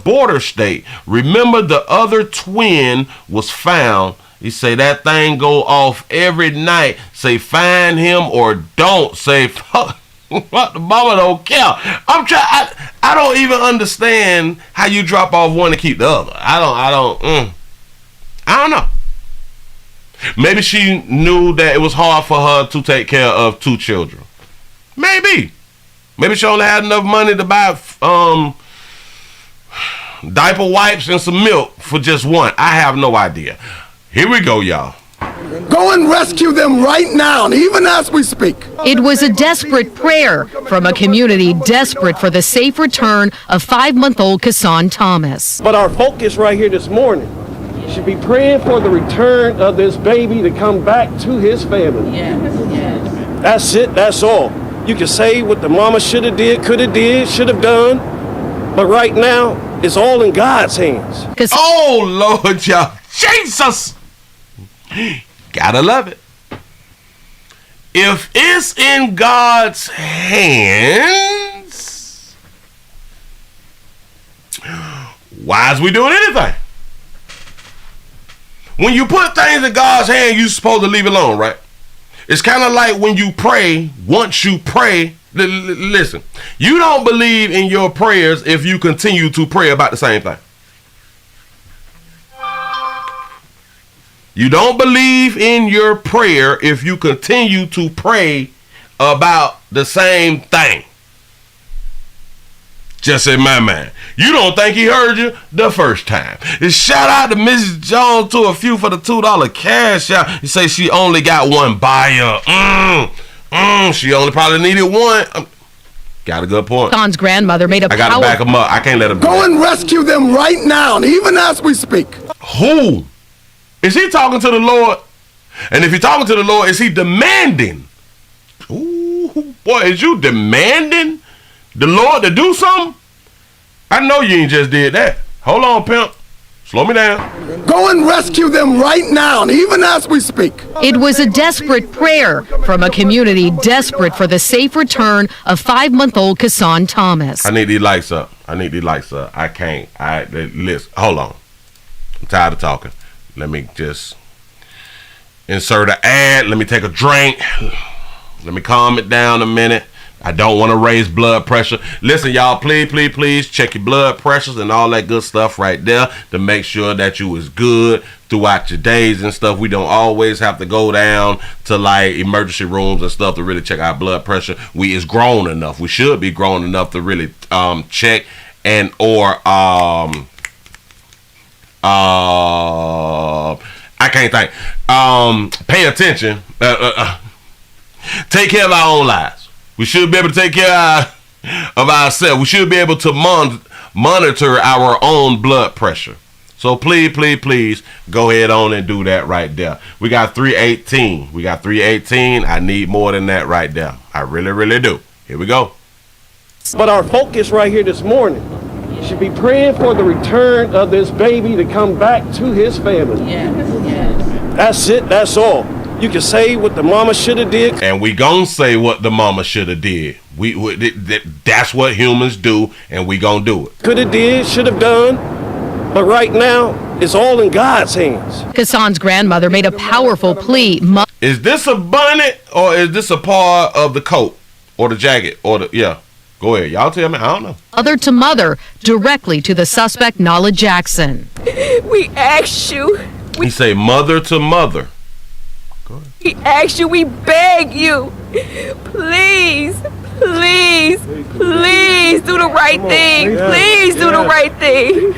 border state. Remember the other twin was found. He say that thing go off every night. Say find him or don't. Say fuck the mama don't care. I don't even understand how you drop off one to keep the other. I don't know. Maybe she knew that it was hard for her to take care of 2 children. Maybe she only had enough money to buy diaper wipes and some milk for just one. I have no idea. Here we go, y'all. Go and rescue them right now, even as we speak. It was a desperate prayer from a community desperate for the safe return of 5-month-old Kason Thomas. But our focus right here this morning should be praying for the return of this baby to come back to his family. Yes. That's it. That's all. You can say what the mama should have did, could have did, should have done, but right now it's all in God's hands. Oh Lord, y'all, Jesus! Gotta love it. If it's in God's hands, why is we doing anything? When you put things in God's hand, you're supposed to leave it alone, right? It's kind of like when you pray, once you pray, listen, you don't believe in your prayers if you continue to pray about the same thing. You don't believe in your prayer if you continue to pray about the same thing. Just in my mind. You don't think he heard you the first time. And shout out to Mrs. Jones to a few for the $2 cash out. You say she only got one buyer. She only probably needed one. Got a good point. Kason's grandmother made a I gotta back him up. I can't let him go and rescue them right now, even as we speak. Who? Is he talking to the Lord? And if he's talking to the Lord, is he demanding? Ooh, boy, is you demanding the Lord to do something? I know you ain't just did that. Hold on, pimp. Slow me down. Go and rescue them right now, even as we speak. It was a desperate prayer from a community desperate for the safe return of 5-month-old Kason Thomas. I need these lights up. I can't. Listen, hold on. I'm tired of talking. Let me just insert an ad. Let me take a drink. Let me calm it down a minute. I don't want to raise blood pressure. Listen, y'all, please check your blood pressures and all that good stuff right there to make sure that you is good throughout your days and stuff. We don't always have to go down to like emergency rooms and stuff to really check our blood pressure. We is grown enough. We should be grown enough to really check and or I can't think. Pay attention. Take care of our own lives. We should be able to take care of ourselves. We should be able to monitor our own blood pressure. So please, please, please go ahead on and do that right there. We got 318. We got 318. I need more than that right there. I really, really do. Here we go. But our focus right here this morning should be praying for the return of this baby to come back to his family. That's it. That's all. You can say what the mama should have did. And we gonna say what the mama should have did. That's what humans do, and we gonna do it. Could have did, should have done. But right now, it's all in God's hands. Kason's grandmother made a powerful plea. Is this a bonnet or is this a part of the coat or the jacket or the, yeah. Go ahead. Y'all tell me. I don't know. Mother to mother, directly to the suspect, Nalah Jackson. We asked you. He say mother to mother. Go ahead. We asked you. We beg you. Please, please, please do the right thing. Please do the right thing.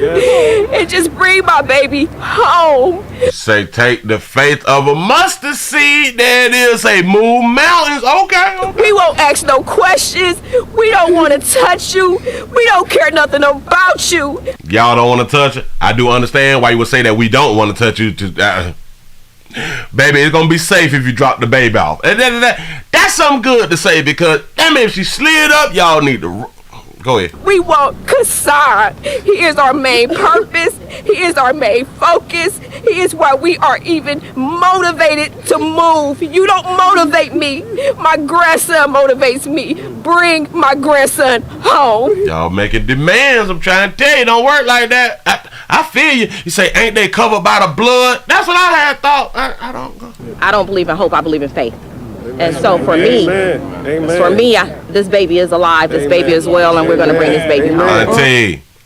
And just bring my baby home. Say take the faith of a mustard seed. There it is. Say move mountains. Okay. We won't ask no questions. We don't want to touch you. We don't care nothing about you. Y'all don't want to touch it. I do understand why you would say that we don't want to touch you. Baby, it's gonna be safe if you drop the baby off. That's something good to say, because that means if she slid up, y'all need to go ahead. We want Kason. He is our main purpose. He is our main focus. He is why we are even motivated to move. You don't motivate me. My grandson motivates me. Bring my grandson home. Y'all making demands. I'm trying to tell you, don't work like that. I feel you. You say, ain't they covered by the blood? That's what I had thought. I don't believe in hope. I believe in faith. And so for me, this baby is alive. This baby is well, and we're going to bring this baby home.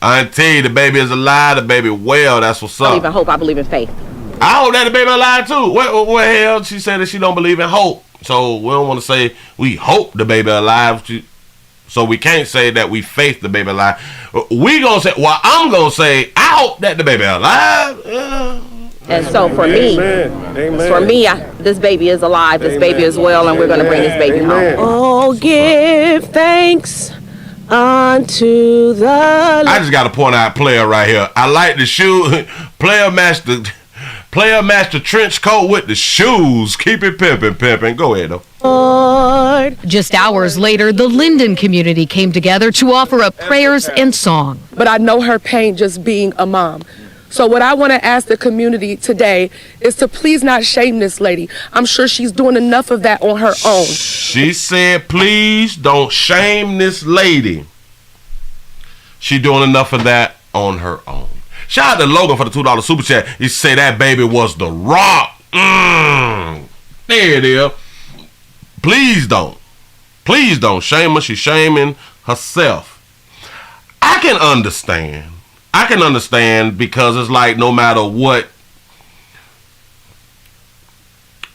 Auntie, the baby is alive. The baby well. That's what's up. I believe in hope. I believe in faith. I hope that the baby alive too. What hell? She said that she don't believe in hope. So we don't want to say we hope the baby alive. So we can't say that we faith the baby alive. We gonna say, well, I'm gonna say I hope that the baby alive. And so for me, this baby is alive. This baby is well, and we're going to bring this baby home. Oh, give thanks unto the Lord. I just got to point out player right here. I like the shoe. Player match the trench coat with the shoes. Keep it pimping. Go ahead, though. Lord. Just hours later, the Linden community came together to offer up prayers and song. But I know her pain just being a mom. So what I want to ask the community today is to please not shame this lady. I'm sure she's doing enough of that on her own. She said, please don't shame this lady. She doing enough of that on her own. Shout out to Logan for the $2 super chat. He said that baby was the Rock. There it is. Please don't shame her. She's shaming herself. I can understand because it's like no matter what,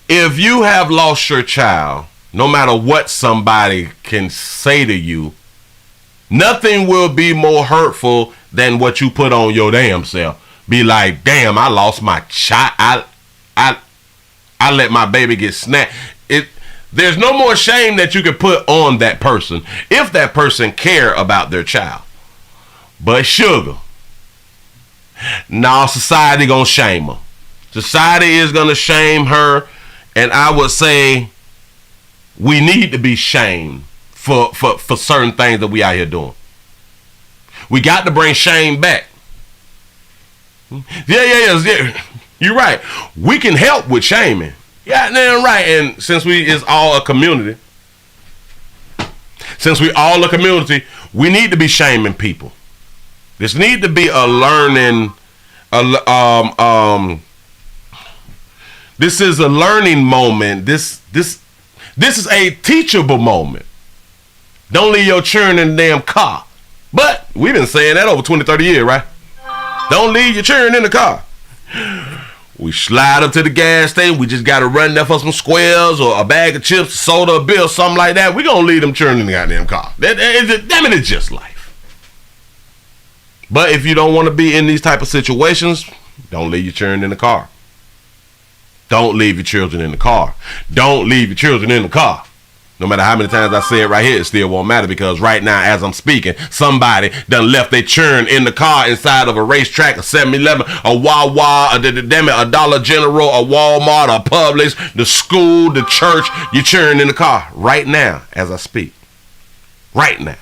if you have lost your child, no matter what somebody can say to you, nothing will be more hurtful than what you put on your damn self. Be like, damn, I lost my child. I let my baby get snapped. There's no more shame that you can put on that person if that person care about their child. But sugar, now society gonna shame her. Society is gonna shame her, and I would say we need to be shamed for certain things that we out here doing. We got to bring shame back. Yeah. You're right. We can help with shaming. Yeah, damn right. And since it's all a community, we need to be shaming people. This need to be a learning. This is a learning moment. This is a teachable moment. Don't leave your children in the damn car. But we've been saying that over 20, 30 years, right? Don't leave your children in the car. We slide up to the gas station. We just got to run there for some squares or a bag of chips, soda, a bill, something like that. We're going to leave them children in the goddamn car. It's just life. But if you don't want to be in these type of situations, Don't leave your children in the car. Don't leave your children in the car. Don't leave your children in the car. No matter how many times I say it right here, it still won't matter, because right now, as I'm speaking, somebody done left their children in the car inside of a racetrack, a 7-Eleven, a Wawa, a Dollar General, a Walmart, a Publix, the school, the church. Your children in the car right now as I speak. Right now.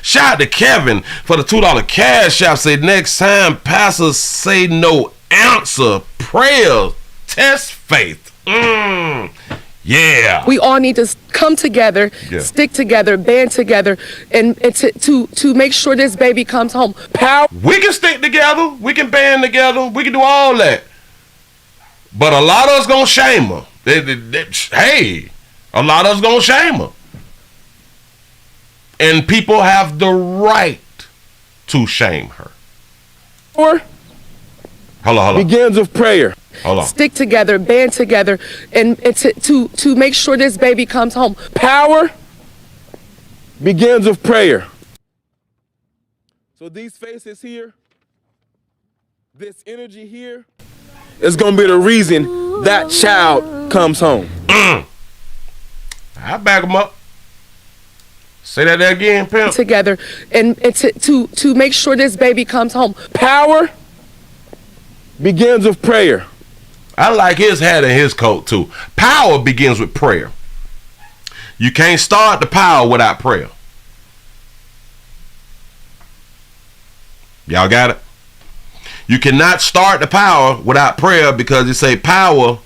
Shout out to Kevin for the $2 cash app. Say, next time pastors say no answer, prayers, test faith. Yeah. We all need to come together, stick together, band together, and to make sure this baby comes home. We can stick together. We can band together. We can do all that. But a lot of us gonna shame her. Hey, a lot of us gonna shame her. And people have the right to shame her. Hold on. Begins with prayer. Hold on. Stick together, band together, and to make sure this baby comes home. Power begins with prayer. So these faces here, this energy here, is going to be the reason that child comes home. I back them up. Say that again, pimp. Together, and to make sure this baby comes home. Power begins with prayer. I like his hat and his coat too. Power begins with prayer. You can't start the power without prayer. Y'all got it? You cannot start the power without prayer, because it say power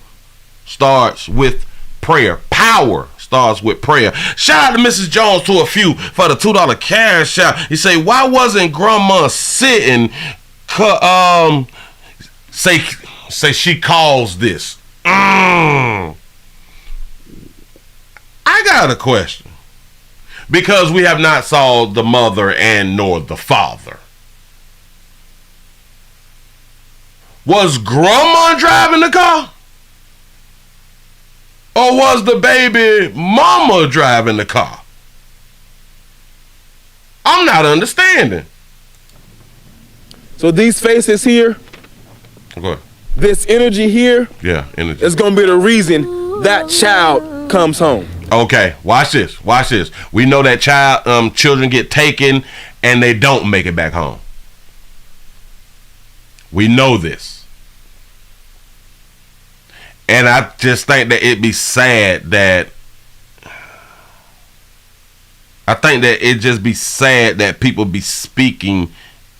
starts with prayer. Power starts with prayer. Shout out to Mrs. Jones to a few for the $2 cash out. He say, why wasn't grandma sitting? Say she calls this. I got a question. Because we have not saw the mother and nor the father. Was grandma driving the car? Or was the baby mama driving the car? I'm not understanding. So these faces here, go ahead. This energy here, energy, is going to be the reason that child comes home. Okay, watch this. Watch this. We know that children get taken and they don't make it back home. We know this. And I just think that it'd be sad that it'd just be sad that people be speaking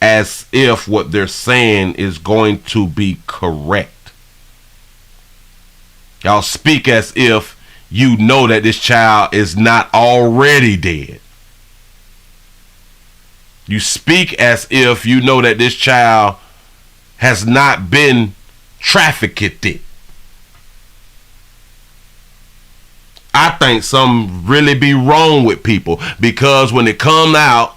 as if what they're saying is going to be correct. Y'all speak as if you know that this child is not already dead. You speak as if you know that this child has not been trafficked. I think something really be wrong with people, because when it comes out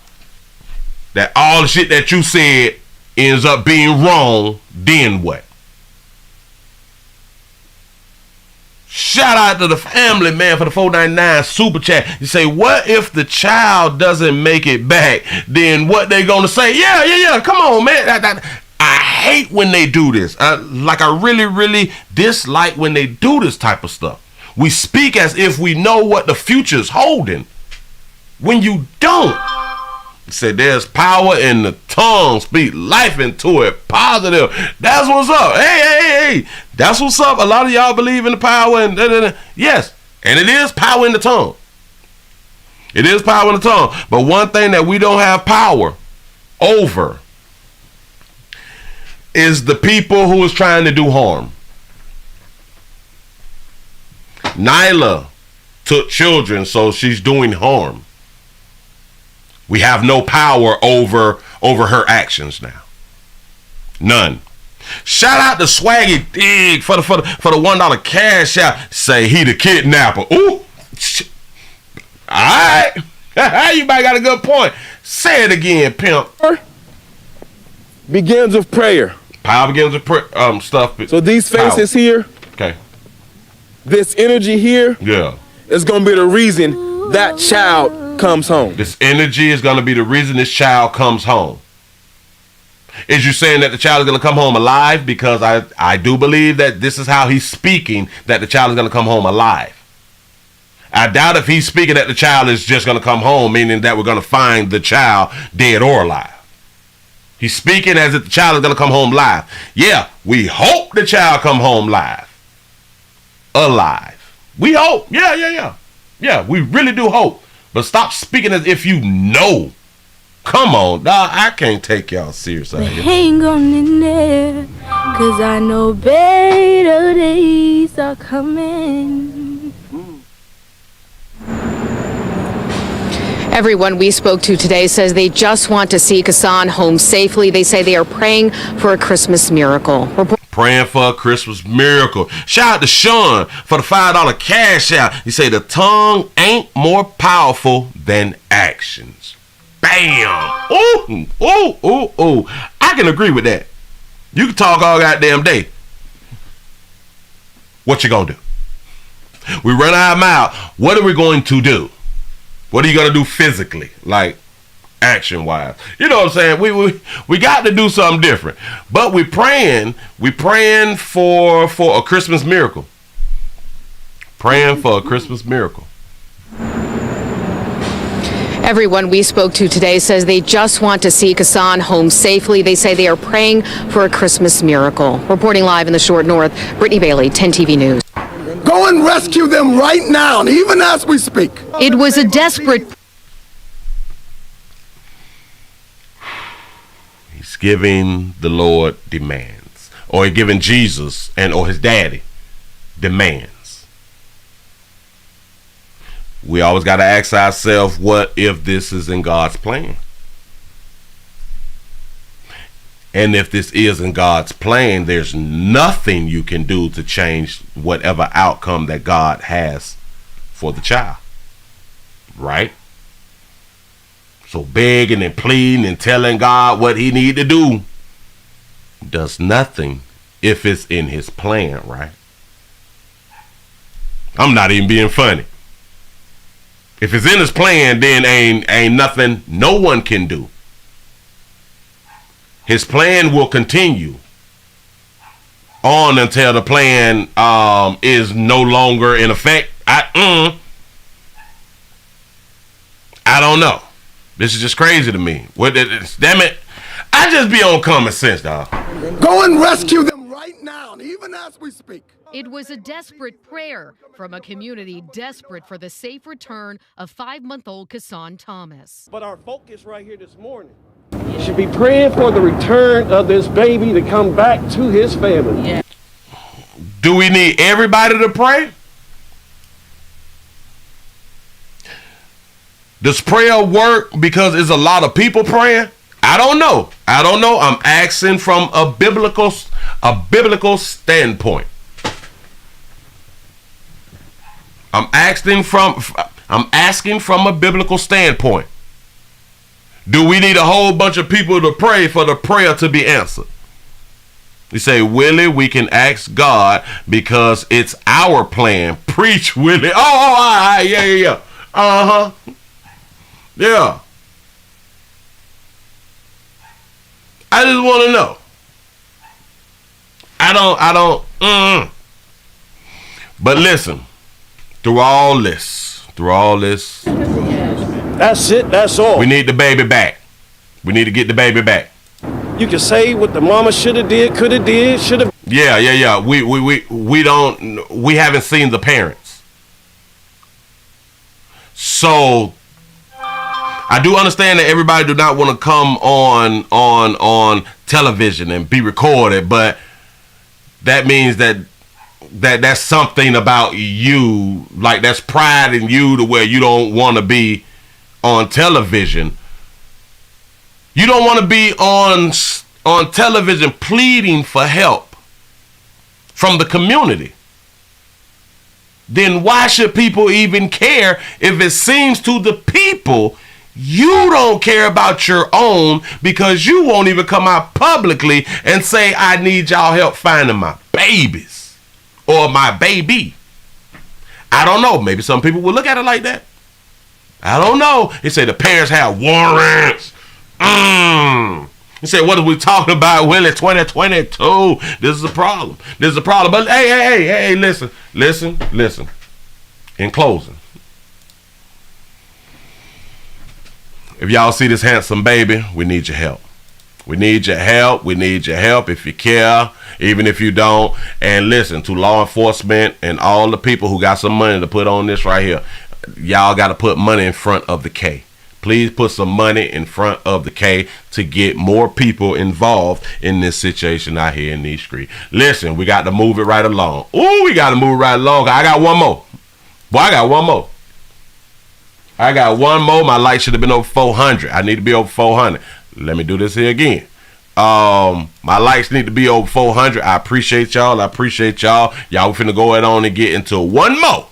that all the shit that you said ends up being wrong, then what? Shout out to the family, man, for the 499 super chat. You say, what if the child doesn't make it back? Then what they gonna say? Yeah, come on, man. I hate when they do this. I really dislike when they do this type of stuff. We speak as if we know what the future's holding, when you don't. Say there's power in the tongue. Speak life into it. Positive. That's what's up. Hey. That's what's up. A lot of y'all believe in the power and yes. And it is power in the tongue. It is power in the tongue. But one thing that we don't have power over is the people who is trying to do harm. Nalah took children, so she's doing harm. We have no power over her actions now. None. Shout out to Swaggy Dig for the $1 cash out. Say he the kidnapper. Ooh. Alright. You might got a good point. Say it again, pimp. Begins with prayer. Power begins with prayer. Stuff. So these faces here. Okay. This energy here. Yeah. Is gonna be the reason that child comes home. This energy is going to be the reason this child comes home. Is you saying that the child is going to come home alive? Because I do believe that this is how he's speaking, that the child is going to come home alive. I doubt if he's speaking that the child is just going to come home, meaning that we're going to find the child dead or alive. He's speaking as if the child is going to come home live. Yeah, we hope the child come home live. Alive. We hope. Yeah. Yeah, we really do hope. But stop speaking as if you know. Come on, dog. I can't take y'all serious out here. Hang on in there, 'cause I know better days are coming. Everyone we spoke to today says they just want to see Kason home safely. They say they are praying for a Christmas miracle. Praying for a Christmas miracle. Shout out to Sean for the $5 cash out. He say the tongue ain't more powerful than actions. Bam! Ooh. I can agree with that. You can talk all goddamn day. What you gonna do? We run our mouth. What are we going to do? What are you gonna do physically, like action wise? You know what I'm saying? We got to do something different. But we praying for a Christmas miracle. Praying for a Christmas miracle. Everyone we spoke to today says they just want to see Kason home safely. They say they are praying for a Christmas miracle. Reporting live in the Short North, Brittany Bailey, 10 TV News. Go and rescue them right now, and even as we speak. It was a desperate... He's giving the Lord demands. Or he's giving Jesus or his daddy demands. We always got to ask ourselves, what if this is in God's plan? And if this is in God's plan, there's nothing you can do to change whatever outcome that God has for the child. Right? So begging and pleading and telling God what he need to do does nothing if it's in his plan, right? I'm not even being funny. If it's in his plan, then ain't nothing no one can do. His plan will continue on until the plan is no longer in effect. I don't know. This is just crazy to me. Damn it. I just be on common sense, dog. Go and rescue them right now, even as we speak. It was a desperate prayer from a community desperate for the safe return of 5-month-old Kason Thomas. But our focus right here this morning should be praying for the return of this baby to come back to his family. Yeah. Do we need everybody to pray? Does prayer work because there's a lot of people praying? I don't know. I'm asking from a biblical standpoint. I'm asking from a biblical standpoint. Do we need a whole bunch of people to pray for the prayer to be answered? You say, Willie, we can ask God because it's our plan. Preach, Willie. Yeah. Yeah. I just want to know. I don't. But listen, through all this. That's it. That's all. We need the baby back. We need to get the baby back. You can say what the mama should have did, could have did, should have. Yeah. We haven't seen the parents. So I do understand that everybody do not want to come on television and be recorded, but that means that's something about you, like that's pride in you to where you don't want to be on television. You don't want to be on television pleading for help from the community. Then why should people even care if it seems to the people you don't care about your own, because you won't even come out publicly and say, I need y'all help finding my babies or my baby. I don't know. Maybe some people will look at it like that. I don't know. They say the parents have warrants. You say, what are we talking about, Willie? 2022. This is a problem. This is a problem. But hey, listen. In closing, if y'all see this handsome baby, we need your help. We need your help. We need your help if you care, even if you don't. And listen, to law enforcement and all the people who got some money to put on this right here, y'all got to put money in front of the K. Please put some money in front of the K to get more people involved in this situation out here in these streets. Listen, we got to move it right along. Ooh, we got to move it right along. I got one more. Boy, I got one more. My light should have been over 400. I need to be over 400. Let me do this here again. My likes need to be over 400. I appreciate y'all. Y'all we finna go ahead on and get into one more.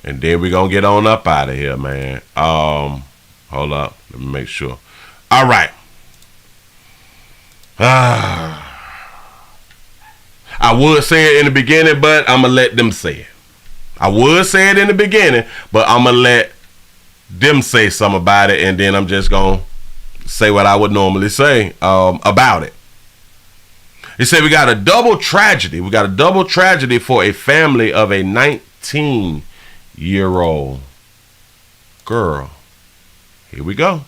And then we're going to get on up out of here, man. Hold up. Let me make sure. All right. I would say it in the beginning, but I'm going to let them say it. I would say it in the beginning, but I'm going to let them say something about it, and then I'm just going to say what I would normally say about it. He said we got a double tragedy. We got a double tragedy for a family of a 19-year-old girl. Here we go.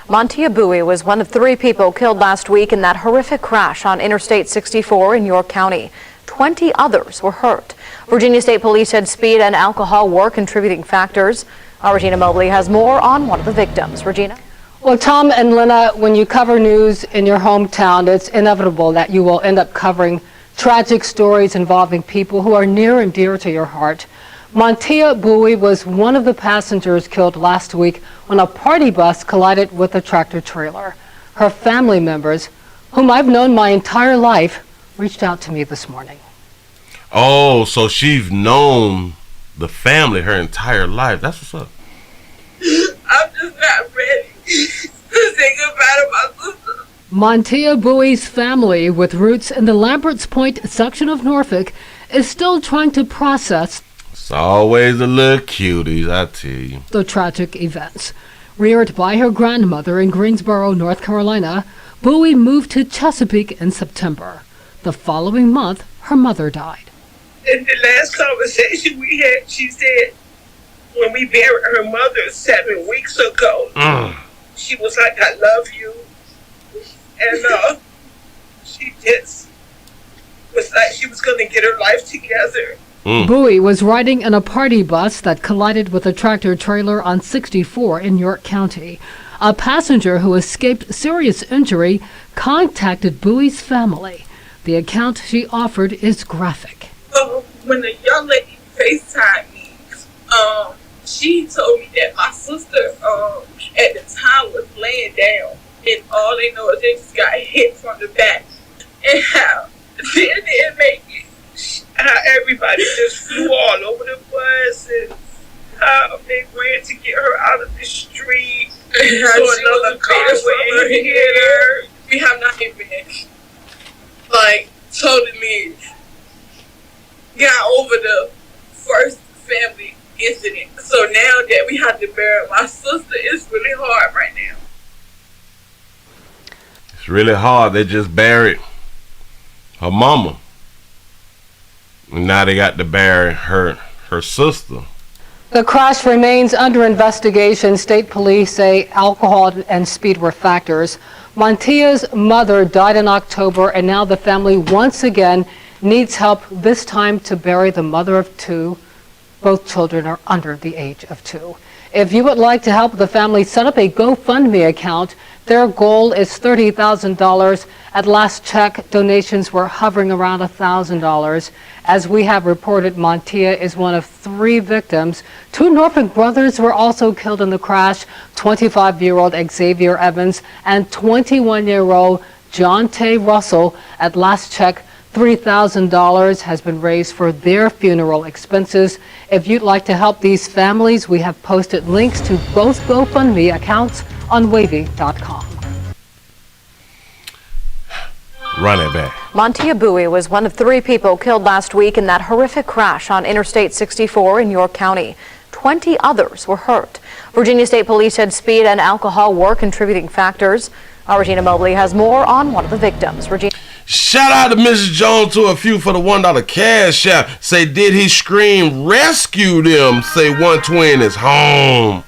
Montia Bowie was one of 3 people killed last week in that horrific crash on Interstate 64 in York County. 20 others were hurt. Virginia State Police said speed and alcohol were contributing factors. Regina Mobley has more on one of the victims. Regina? Well, Tom and Lena, when you cover news in your hometown, it's inevitable that you will end up covering tragic stories involving people who are near and dear to your heart. Montia Bowie was one of the passengers killed last week when a party bus collided with a tractor trailer. Her family members, whom I've known my entire life, reached out to me this morning. Oh, so she's known the family her entire life. That's what's up. I'm just not ready to say goodbye to my sister. Montia Bowie's family, with roots in the Lambert's Point section of Norfolk, is still trying to process. It's always the little cuties, I tell you. The tragic events. Reared by her grandmother in Greensboro, North Carolina, Bowie moved to Chesapeake in September. The following month, her mother died. In the last conversation we had, she said when we buried her mother 7 weeks ago, she was like, I love you. And she just was like she was going to get her life together. Bowie was riding in a party bus that collided with a tractor trailer on 64 in York County. A passenger who escaped serious injury contacted Bowie's family. The account she offered is graphic. When the young lady FaceTimed me, she told me that my sister at the time was laying down, and all they know is they just got hit from the back, and how then it made me, how everybody just flew all over the bus, and how they ran to get her out of the street, and how another car went and hit her. We have not even totally got over the first family incident. So now that we have to bury my sister, it's really hard right now. It's really hard. They just buried her mama. And now they got to bury her sister. The crash remains under investigation. State police say alcohol and speed were factors. Montia's mother died in October, and now the family once again needs help, this time to bury the mother of 2. Both children are under the age of 2. If you would like to help the family set up a GoFundMe account, their goal is $30,000. At last check, donations were hovering around $1,000. As we have reported, Montia is one of 3 victims. 2 Norfolk brothers were also killed in the crash, 25-year-old Xavier Evans and 21-year-old John Tay Russell. At last check, $3,000 has been raised for their funeral expenses. If you'd like to help these families, we have posted links to both GoFundMe accounts on wavy.com. Run it back. Montia Bowie was one of 3 people killed last week in that horrific crash on Interstate 64 in York County. 20 others were hurt. Virginia State Police said speed and alcohol were contributing factors. Our Regina Mobley has more on one of the victims. Regina. Shout out to Mrs. Jones to a few for the $1 cash out. Say, did he scream rescue them? Say, one twin is home.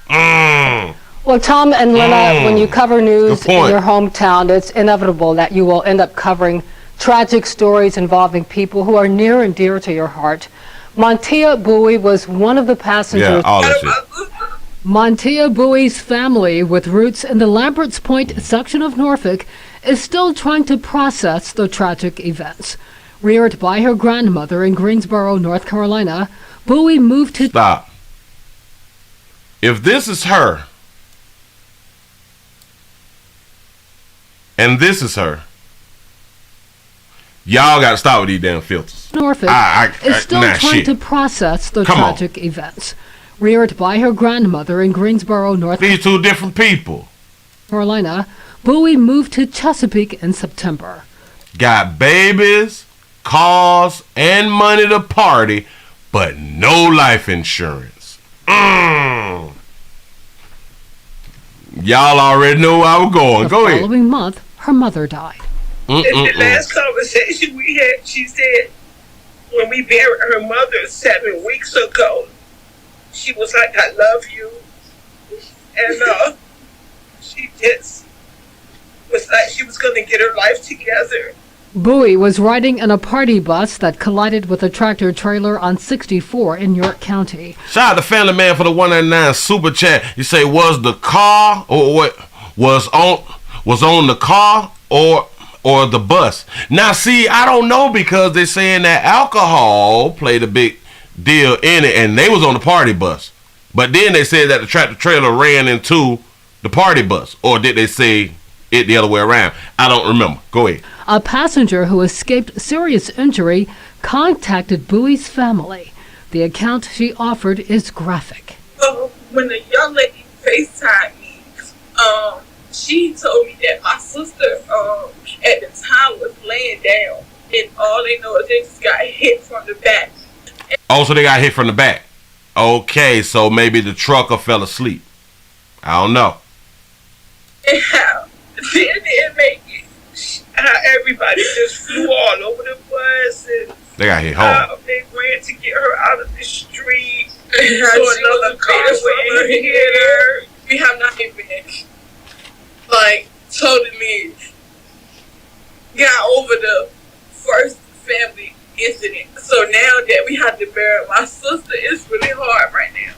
Well, Tom and Lena, when you cover news in your hometown, it's inevitable that you will end up covering tragic stories involving people who are near and dear to your heart. Montia Bowie was one of the passengers. Yeah, all that shit. Montia Bowie's family, with roots in the Lambert's Point section of Norfolk, is still trying to process the tragic events. Reared by her grandmother in Greensboro, North Carolina, Bowie moved to... Stop. If this is her, and this is her, y'all got to stop with these damn filters. Norfolk is still trying to process the tragic events. Reared by her grandmother in Greensboro, North These two different people. Carolina, Bowie moved to Chesapeake in September. Got babies, cars, and money to party, but no life insurance. Y'all already know where I was going. Go ahead. The following month, her mother died. In the last conversation we had, she said when we buried her mother 7 weeks ago, she was like, I love you. And she just was like she was going to get her life together. Bowie was riding in a party bus that collided with a tractor trailer on 64 in York County. Shout out to Family Man for the 199 super chat. You say, was the car or what was on the car or the bus? Now see, I don't know, because they're saying that alcohol played a big deal in it, and they was on the party bus. But then they said that the tractor trailer ran into the party bus, or did they say it the other way around? I don't remember. Go ahead. A passenger who escaped serious injury contacted Bowie's family. The account she offered is graphic. When the young lady FaceTimed me, she told me that my sister at the time was laying down, and all they know is they just got hit from the back. Oh, so they got hit from the back. Okay, so maybe the trucker fell asleep. I don't know. And how they didn't make it. How everybody just flew all over the bus, and They got hit hard. how they ran to get her out of the street. So another car went and hit her. We have not even totally got over the first family incident. So now that we have to bury my sister, it's really hard right now.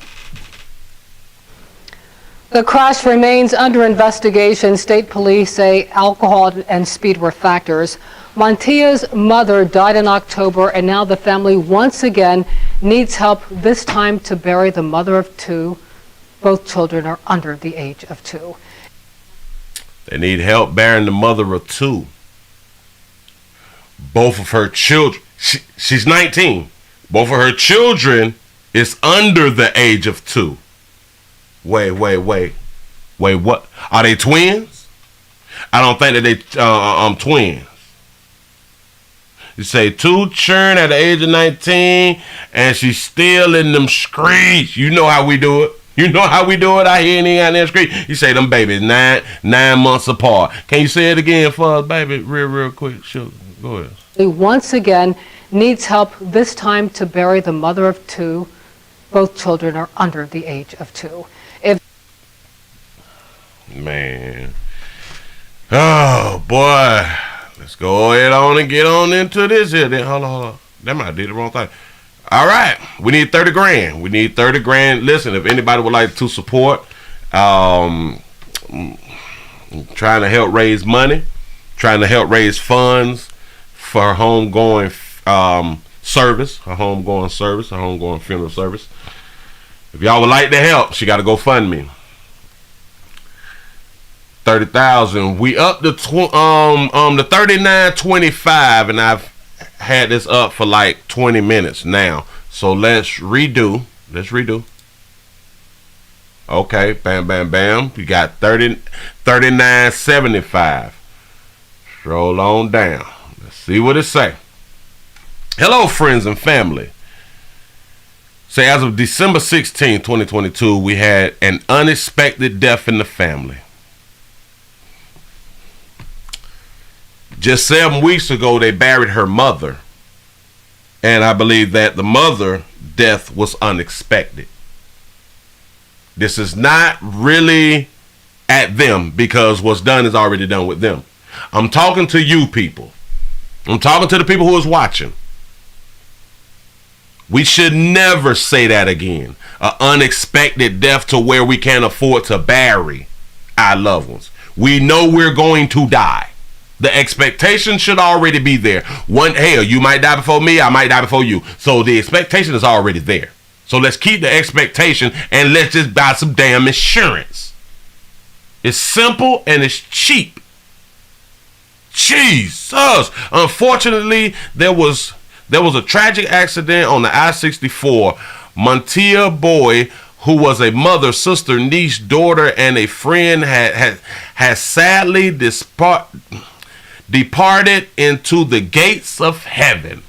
The crash remains under investigation. State police say alcohol and speed were factors. Montia's mother died in October, and now the family once again needs help, this time to bury the mother of two. Both children are under the age of 2. They need help burying the mother of 2. Both of her children, she's 19. Both of her children is under the age of 2. Wait, what? Are they twins? I don't think that they twins. You say 2 children at the age of 19, and she's still in them streets. You know how we do it. You know how we do it out here in the street. You say them babies 9 months apart. Can you say it again for us, baby? Real quick. Sure. Go ahead. He once again needs help, this time to bury the mother of 2. Both children are under the age of 2. Man. Oh, boy. Let's go ahead on and get on into this here. Then hold on. That might have did the wrong thing. All right. We need 30 grand. We need 30 grand. Listen, if anybody would like to support, trying to help raise money, trying to help raise funds for her homegoing service, her homegoing funeral service. If y'all would like to help, she got to go fund me. 30,000. We up to the 39.25, and I've had this up for like 20 minutes now. So let's redo. Okay, bam. You got 39.75. Scroll on down. Let's see what it say. Hello, friends and family. So as of December 16, 2022, we had an unexpected death in the family. Just 7 weeks ago, they buried her mother. And I believe that the mother death was unexpected. This is not really at them, because what's done is already done with them. I'm talking to you people. I'm talking to the people who is watching. We should never say that again. An unexpected death to where we can't afford to bury our loved ones. We know we're going to die. The expectation should already be there. Hell, you might die before me, I might die before you. So the expectation is already there. So let's keep the expectation and let's just buy some damn insurance. It's simple and it's cheap. Jesus. Unfortunately, there was a tragic accident on the I-64. Montia Boy, who was a mother, sister, niece, daughter, and a friend, has sadly departed into the gates of heaven.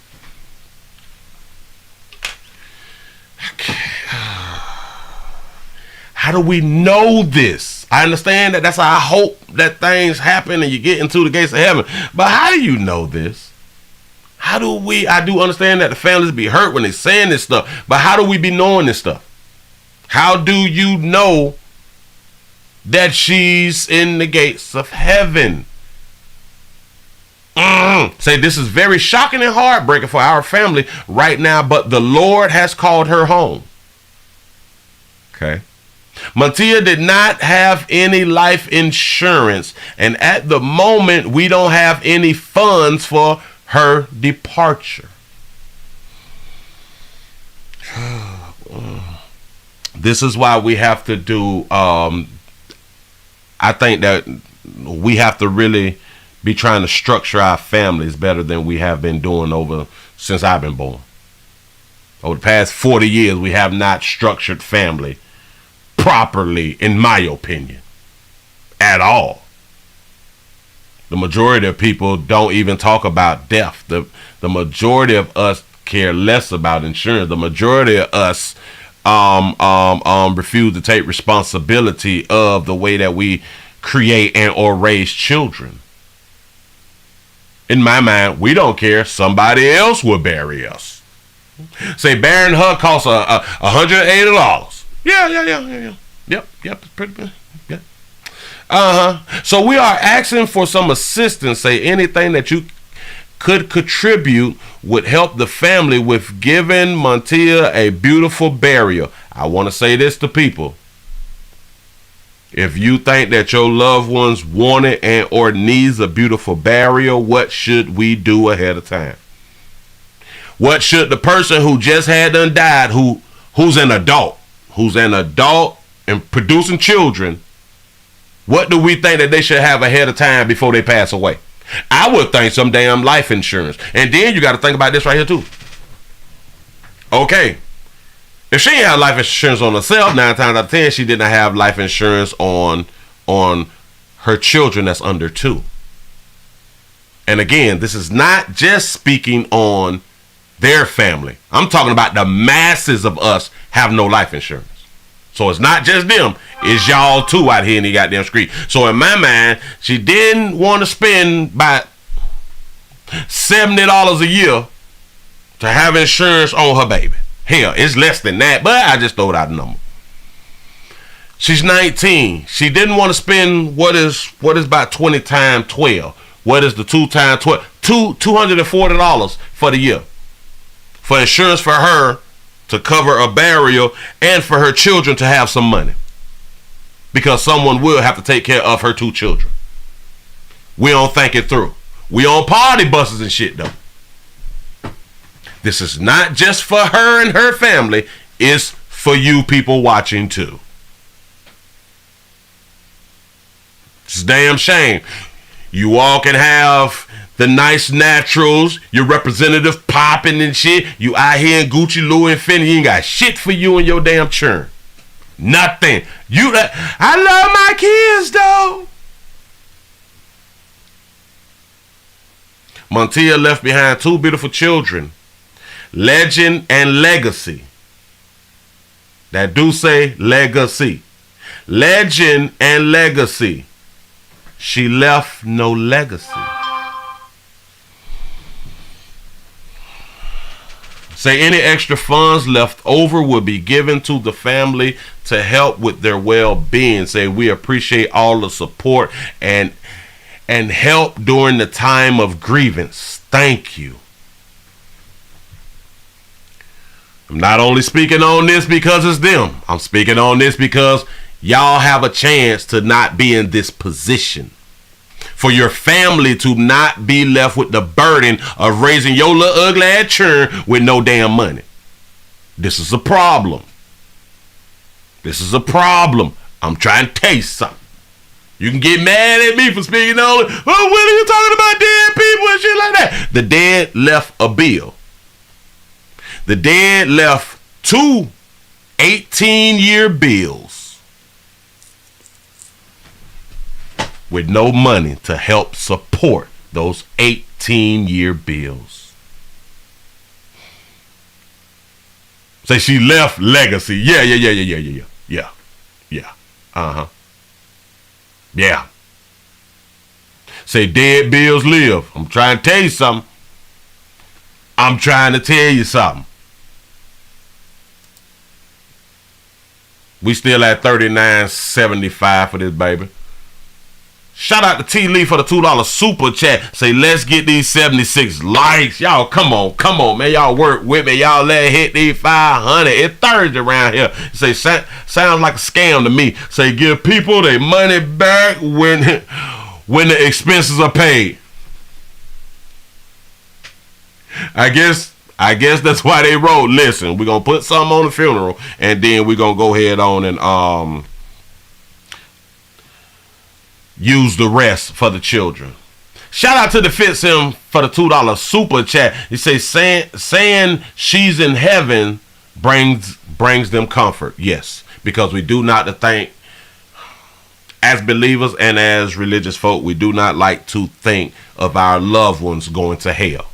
How do we know this? I understand that that's our hope, that things happen and you get into the gates of heaven. But how do you know this? I do understand that the families be hurt when they saying this stuff, but how do we be knowing this stuff? How do you know that she's in the gates of heaven? Say, this is very shocking and heartbreaking for our family right now, but the Lord has called her home. Okay. Montia did not have any life insurance, and at the moment we don't have any funds for her departure. This is why we have to do, I think that we have to really be trying to structure our families better than we have been doing since I've been born. Over the past 40 years, we have not structured family properly, in my opinion, at all. The majority of people don't even talk about death. The majority of us care less about insurance. The majority of us refuse to take responsibility of the way that we create and or raise children. In my mind, we don't care. Somebody else will bury us. Say burying her costs $180. Yeah. Yep, pretty good. Yeah. So we are asking for some assistance. Say anything that you could contribute would help the family with giving Montia a beautiful burial. I want to say this to people. If you think that your loved ones wanted and or needs a beautiful burial, what should we do ahead of time? What should the person who just had done died, who's an adult and producing children, what do we think that they should have ahead of time before they pass away? I would think some damn life insurance. And then you got to think about this right here too. Okay. If she ain't have life insurance on herself, 9 times out of 10, she didn't have life insurance on her children that's under 2. And again, this is not just speaking on their family. I'm talking about the masses of us have no life insurance. So it's not just them, it's y'all too out here in the goddamn street. So in my mind, she didn't want to spend about $70 a year to have insurance on her baby. Hell, it's less than that, but I just throw out a number. She's 19. She didn't want to spend what is about 20 times 12. What is the 2 times 12? $240 for the year. For insurance for her to cover a burial and for her children to have some money. Because someone will have to take care of her 2 children. We don't think it through. We on party buses and shit though. This is not just for her and her family. It's for you people watching too. It's a damn shame. You all can have the nice naturals, your representative popping and shit. You out here in Gucci, Louis, and Fendi. You ain't got shit for you and your damn churn. Nothing. I love my kids though. Montia left behind 2 beautiful children, Legend and Legacy. That do say legacy. Legend and legacy. She left no legacy. Say any extra funds left over will be given to the family to help with their well-being. Say we appreciate all the support and help during the time of grievance. Thank you. I'm not only speaking on this because it's them. I'm speaking on this because y'all have a chance to not be in this position. For your family to not be left with the burden of raising your little ugly ass children with no damn money. This is a problem. This is a problem. I'm trying to tell you something. You can get mad at me for speaking on it. Oh, what are you talking about dead people and shit like that? The dead left a bill. The dead left 2 18-year bills with no money to help support those 18-year bills. Say she left legacy. Yeah. Yeah. Say dead bills live. I'm trying to tell you something. We still at $39.75 for this baby. Shout out to T Lee for the $2 super chat. Say let's get these 76 likes. Y'all come on, man. Y'all work with me. Y'all let hit these 500. It's Thursday around here. Say sounds like a scam to me. Say give people their money back when the expenses are paid. I guess that's why they wrote, listen, we're going to put something on the funeral and then we're going to go ahead on and use the rest for the children. Shout out to the Fitzhim for the $2 super chat. He says saying she's in heaven brings them comfort. Yes, because we do not think, as believers and as religious folk, we do not like to think of our loved ones going to hell.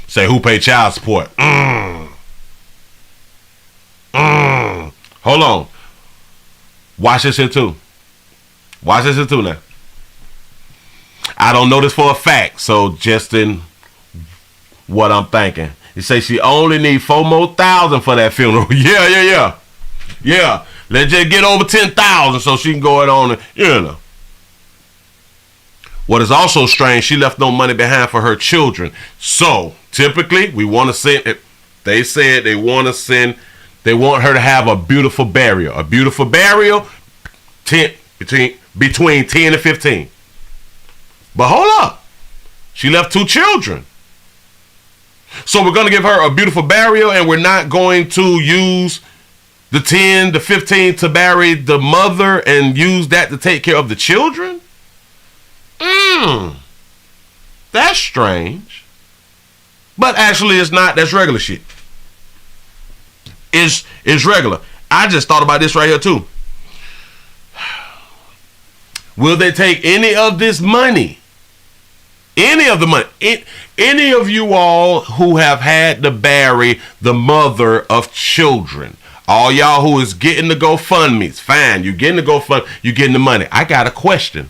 Say who pay child support? Hold on. Watch this here too. Now. I don't know this for a fact, so just in what I'm thinking. You say she only need 4 more thousand for that funeral. Yeah. Let's just get over 10,000 so she can go it on and, What is also strange, she left no money behind for her children. So typically we want to send it. They said they want her to have a beautiful burial. Between 10 and 15. But hold up. She left 2 children. So we're going to give her a beautiful burial and we're not going to use the 10 to 15 to bury the mother and use that to take care of the children? That's strange. But actually it's not. That's regular shit. It's regular. I just thought about this right here too. Will they take any of this money? Any of the money? Any of you all who have had to bury the mother of children, all y'all who is getting the GoFundMe's, fine. You're getting the GoFundMe. You're getting the money. I got a question.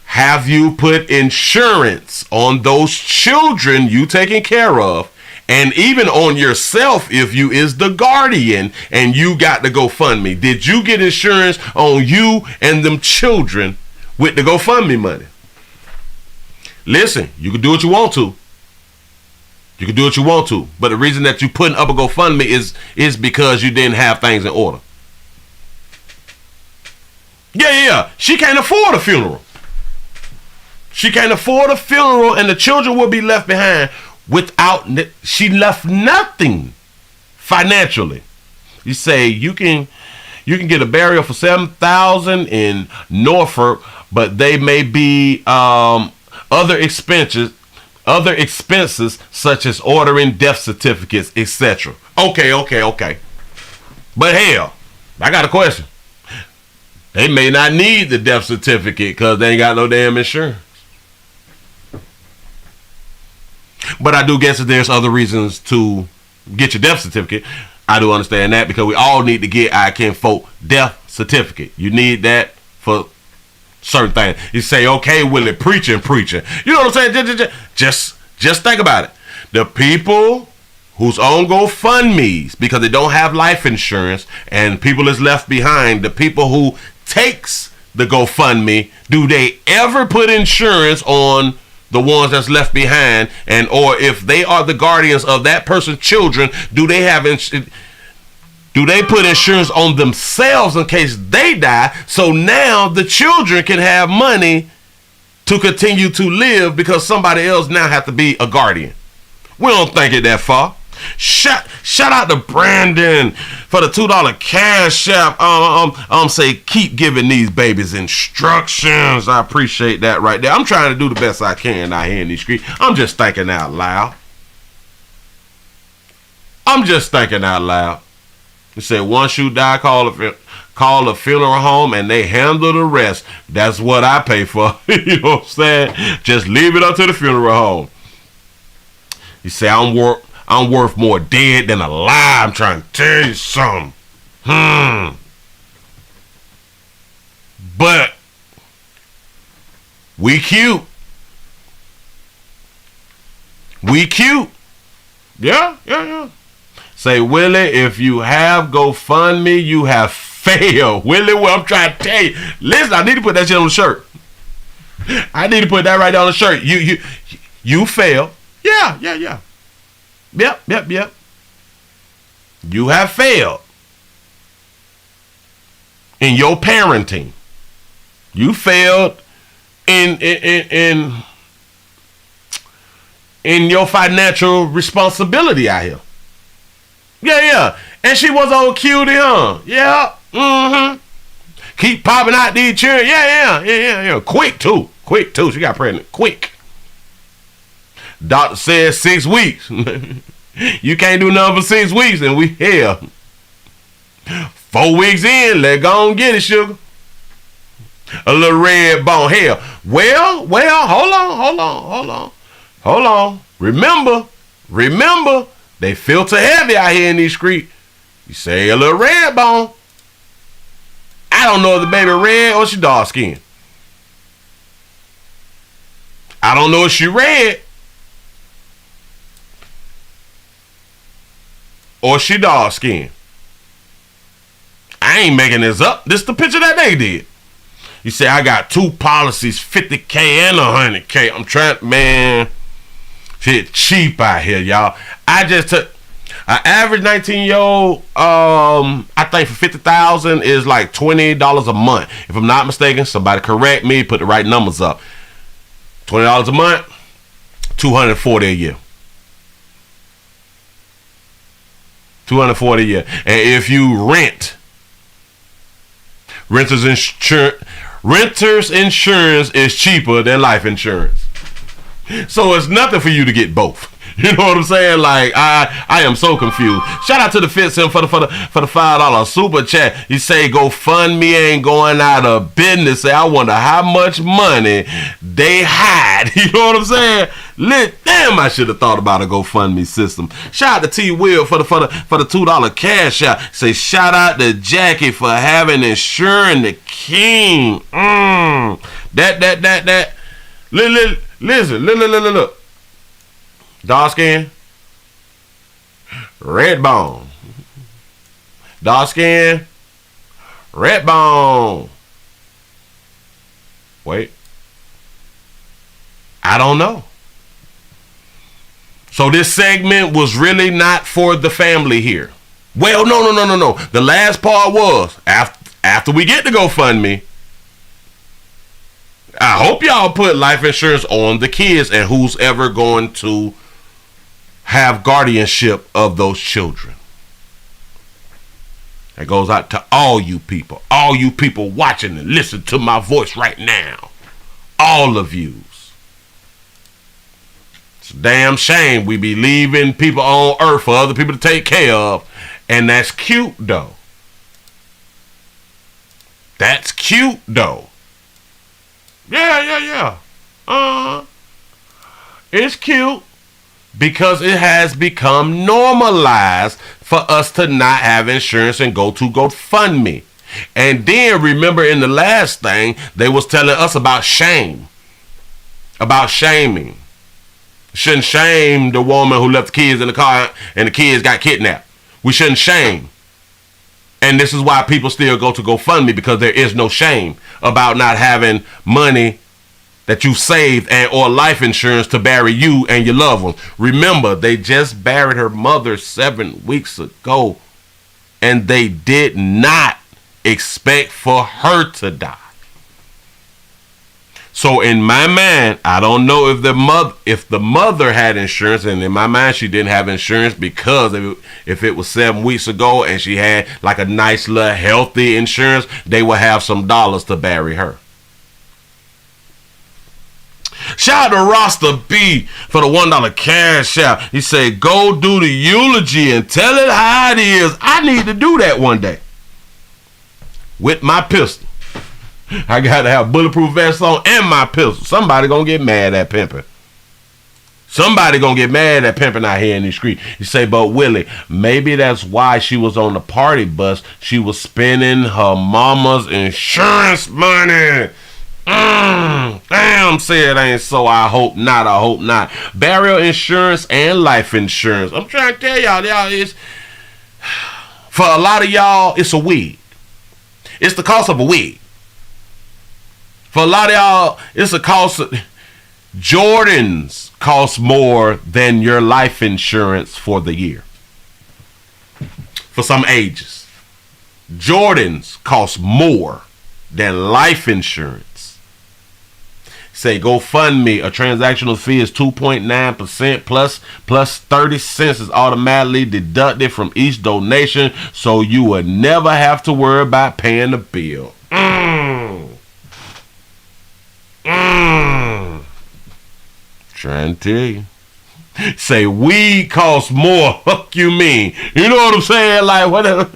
Have you put insurance on those children you taking care of? And even on yourself if you is the guardian and you got the GoFundMe. Did you get insurance on you and them children with the GoFundMe money? Listen, you can do what you want to. But the reason that you putting up a GoFundMe is because you didn't have things in order. Yeah. She can't afford a funeral. And the children will be left behind she left nothing financially. You say you can get a burial for $7,000 in Norfolk, but they may be other expenses such as ordering death certificates, etc. Okay. But hell, I got a question. They may not need the death certificate because they ain't got no damn insurance. But I do guess that there's other reasons to get your death certificate. I do understand that, because we all need to get our kinfolk death certificate. You need that for certain things. You say, okay, Willie, preaching. You know what I'm saying? Just think about it. The people who's on GoFundMe's because they don't have life insurance and people is left behind, the people who takes the GoFundMe, do they ever put insurance on the ones that's left behind? And or if they are the guardians of that person's children, do they put insurance on themselves in case they die, so now the children can have money to continue to live because somebody else now have to be a guardian? We don't think it that far. Shout out to Brandon for the $2 cash app. Say keep giving these babies instructions. I appreciate that right there. I'm trying to do the best I can out here in these streets. I'm just thinking out loud. You say once you die, call a funeral home and they handle the rest. That's what I pay for. You know what I'm saying? Just leave it up to the funeral home. You say I'm worth more dead than alive. I'm trying to tell you something. But we cute. Yeah. Say, Willie, if you have GoFundMe, you have failed. Willie, well, I'm trying to tell you. Listen, I need to put that shit on the shirt. I need to put that right on the shirt. You failed. Yeah. Yep. You have failed in your parenting. You failed in your financial responsibility out here. Yeah. And she was old cutie, huh? Yeah. Keep popping out these children. Yeah. Quick too. She got pregnant. Quick. Doctor said 6 weeks. You can't do nothing for 6 weeks, and we here. 4 weeks in, let go and get it, sugar. A little red bone. Hell, well, hold on. Remember, they filter heavy out here in these streets. You say a little red bone. I don't know if the baby red or she dark skinned. I don't know if she red or she dark skinned. I ain't making this up. This is the picture that they did. You say, I got 2 policies, $50K and $100K. I'm trying, man. Shit cheap out here, y'all. I just took an average 19-year-old, I think for $50,000 is like $20 a month. If I'm not mistaken, somebody correct me, put the right numbers up. $20 a month, $240 a year. $240 a year. And if you renter's insurance is cheaper than life insurance. So it's nothing for you to get both. You know what I'm saying? Like, I am so confused. Shout out to the Fitsim for the $5 super chat. You say GoFundMe ain't going out of business. Say, I wonder how much money they hide. You know what I'm saying? Damn, I should have thought about a GoFundMe system. Shout out to T Will for the $2 cash out. Say shout out to Jackie for having insuring the king. That. Listen, look. Dark skin, red bone. Dark skin, red bone. Wait. I don't know. So this segment was really not for the family here. Well, no. The last part was after we get to GoFundMe. I hope y'all put life insurance on the kids and who's ever going to have guardianship of those children. That goes out to all you people watching and listen to my voice right now. All of yous. It's a damn shame we be leaving people on earth for other people to take care of. And that's cute though. Yeah. It's cute. because it has become normalized for us to not have insurance and go to GoFundMe. And then remember in the last thing, they was telling us about shame. About shaming. Shouldn't shame the woman who left the kids in the car and the kids got kidnapped. We shouldn't shame. And this is why people still go to GoFundMe, because there is no shame about not having money that you saved and or life insurance to bury you and your loved ones. Remember, they just buried her mother 7 weeks ago, and they did not expect for her to die. So in my mind, I don't know if the mother had insurance, and in my mind she didn't have insurance because if it was 7 weeks ago and she had like a nice little healthy insurance, they would have some dollars to bury her. Shout out to Rasta B for the $1 cash out. He said, go do the eulogy and tell it how it is. I need to do that one day with my pistol. I got to have bulletproof vest on and my pistol. Somebody gonna get mad at pimping. Somebody gonna get mad at pimping out here in the street. You say, but Willie, maybe that's why she was on the party bus. She was spending her mama's insurance money. Damn, say it ain't so. I hope not. I hope not. Burial insurance and life insurance. I'm trying to tell y'all, it's for a lot of y'all, it's a wig. It's the cost of a wig. For a lot of y'all, it's a cost of Jordans cost more than your life insurance for the year. For some ages, Jordans cost more than life insurance. Say GoFundMe, a transactional fee is 2.9% plus 30 cents is automatically deducted from each donation, so you will never have to worry about paying the bill. Trying to tell you. Say weed costs more. Fuck you mean? You know what I'm saying? Like whatever.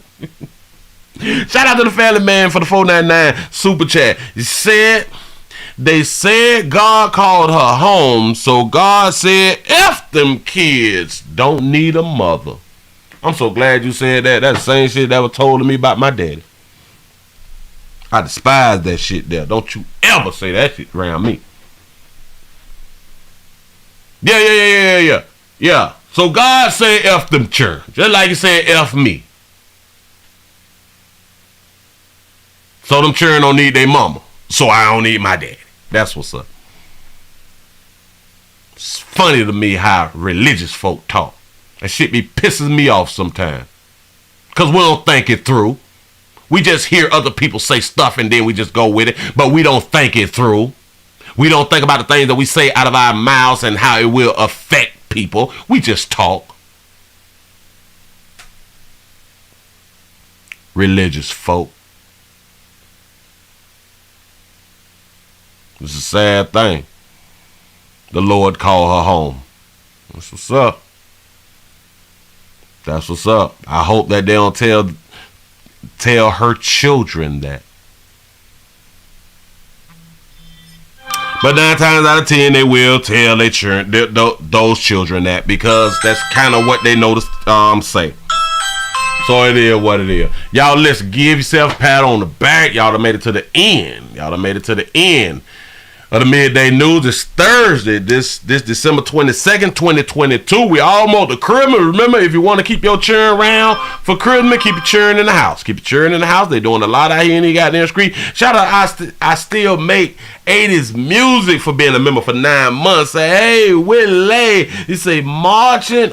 Shout out to the family man for the 499 super chat. They said God called her home, so God said, F them kids don't need a mother. I'm so glad you said that. That's the same shit that was told to me about my daddy. I despise that shit there. Don't you ever say that shit around me. Yeah. So God said F them church. Just like he said F me. So them children don't need their mama. So I don't need my daddy. That's what's up. It's funny to me how religious folk talk. That shit be pissing me off sometimes. Because we don't think it through. We just hear other people say stuff and then we just go with it. But we don't think it through. We don't think about the things that we say out of our mouths and how it will affect people. We just talk. Religious folk. It's a sad thing. The Lord called her home. That's what's up. That's what's up. I hope that they don't tell her children that. But 9 times out of 10, they will tell their children, those children that, because that's kind of what they know to say. So it is what it is. Y'all listen, give yourself a pat on the back. Y'all done made it to the end. Y'all done made it to the end of the Midday News. It's Thursday, this December 22nd, 2022. We almost to Christmas. Remember, if you want to keep your children around for Christmas, keep your children in the house. Keep your children in the house. They doing a lot out here in the goddamn street. Shout out, I still make 80s music for being a member for 9 months. Say, hey, Willie. You say Marching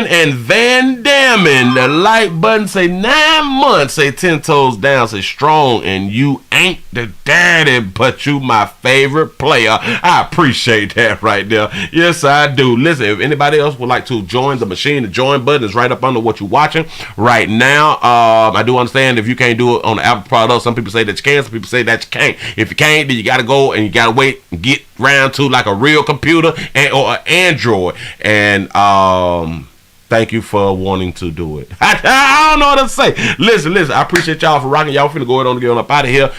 and Van Damming. The like button say 9 months. Say 10 toes down. Say strong and you ain't the daddy, but you my favorite player. I appreciate that right there. Yes, I do. Listen, if anybody else would like to join the machine, the join button is right up under what you're watching right now. I do understand if you can't do it on the Apple product. Some people say that you can. Some people say that you can't. If you can't, then you got to go and you got to wait and get round to like a real computer or an Android. And Thank you for wanting to do it. I don't know what to say. Listen, I appreciate y'all for rocking. Y'all finna go ahead on and get on up out of here.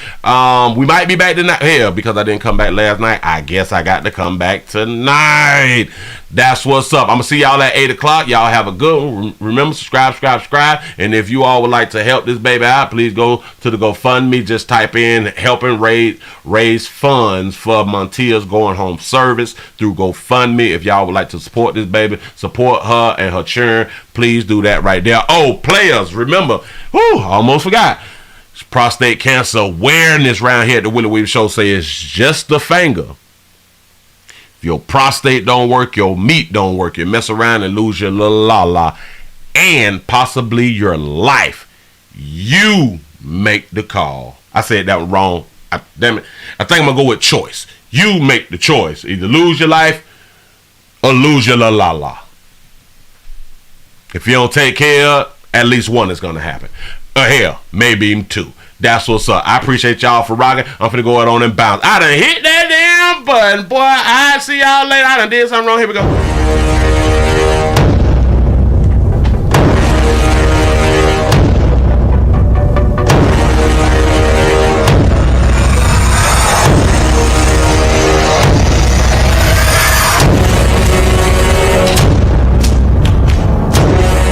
We might be back tonight here because I didn't come back last night. I guess I got to come back tonight. That's what's up. I'm gonna see y'all at 8 o'clock. Y'all have a good one. Remember, subscribe. And if you all would like to help this baby out, please go to the GoFundMe. Just type in helping raise funds for Montia's going home service through GoFundMe. If y'all would like to support this baby, support her and her children, please do that right there. Oh, players, remember, almost forgot. Prostate cancer awareness around here at the Willie Williams Show says just the finger. If your prostate don't work, your meat don't work. You mess around and lose your la and possibly your life. You make the call. I said that wrong. Damn it. I think I'm gonna go with choice. You make the choice. Either lose your life or lose your la. If you don't take care of it, at least one is gonna happen. Hell, maybe even two. That's what's up. I appreciate y'all for rocking. I'm finna go on and bounce. I done hit that damn button, boy. I see y'all later. I done did something wrong. Here we go.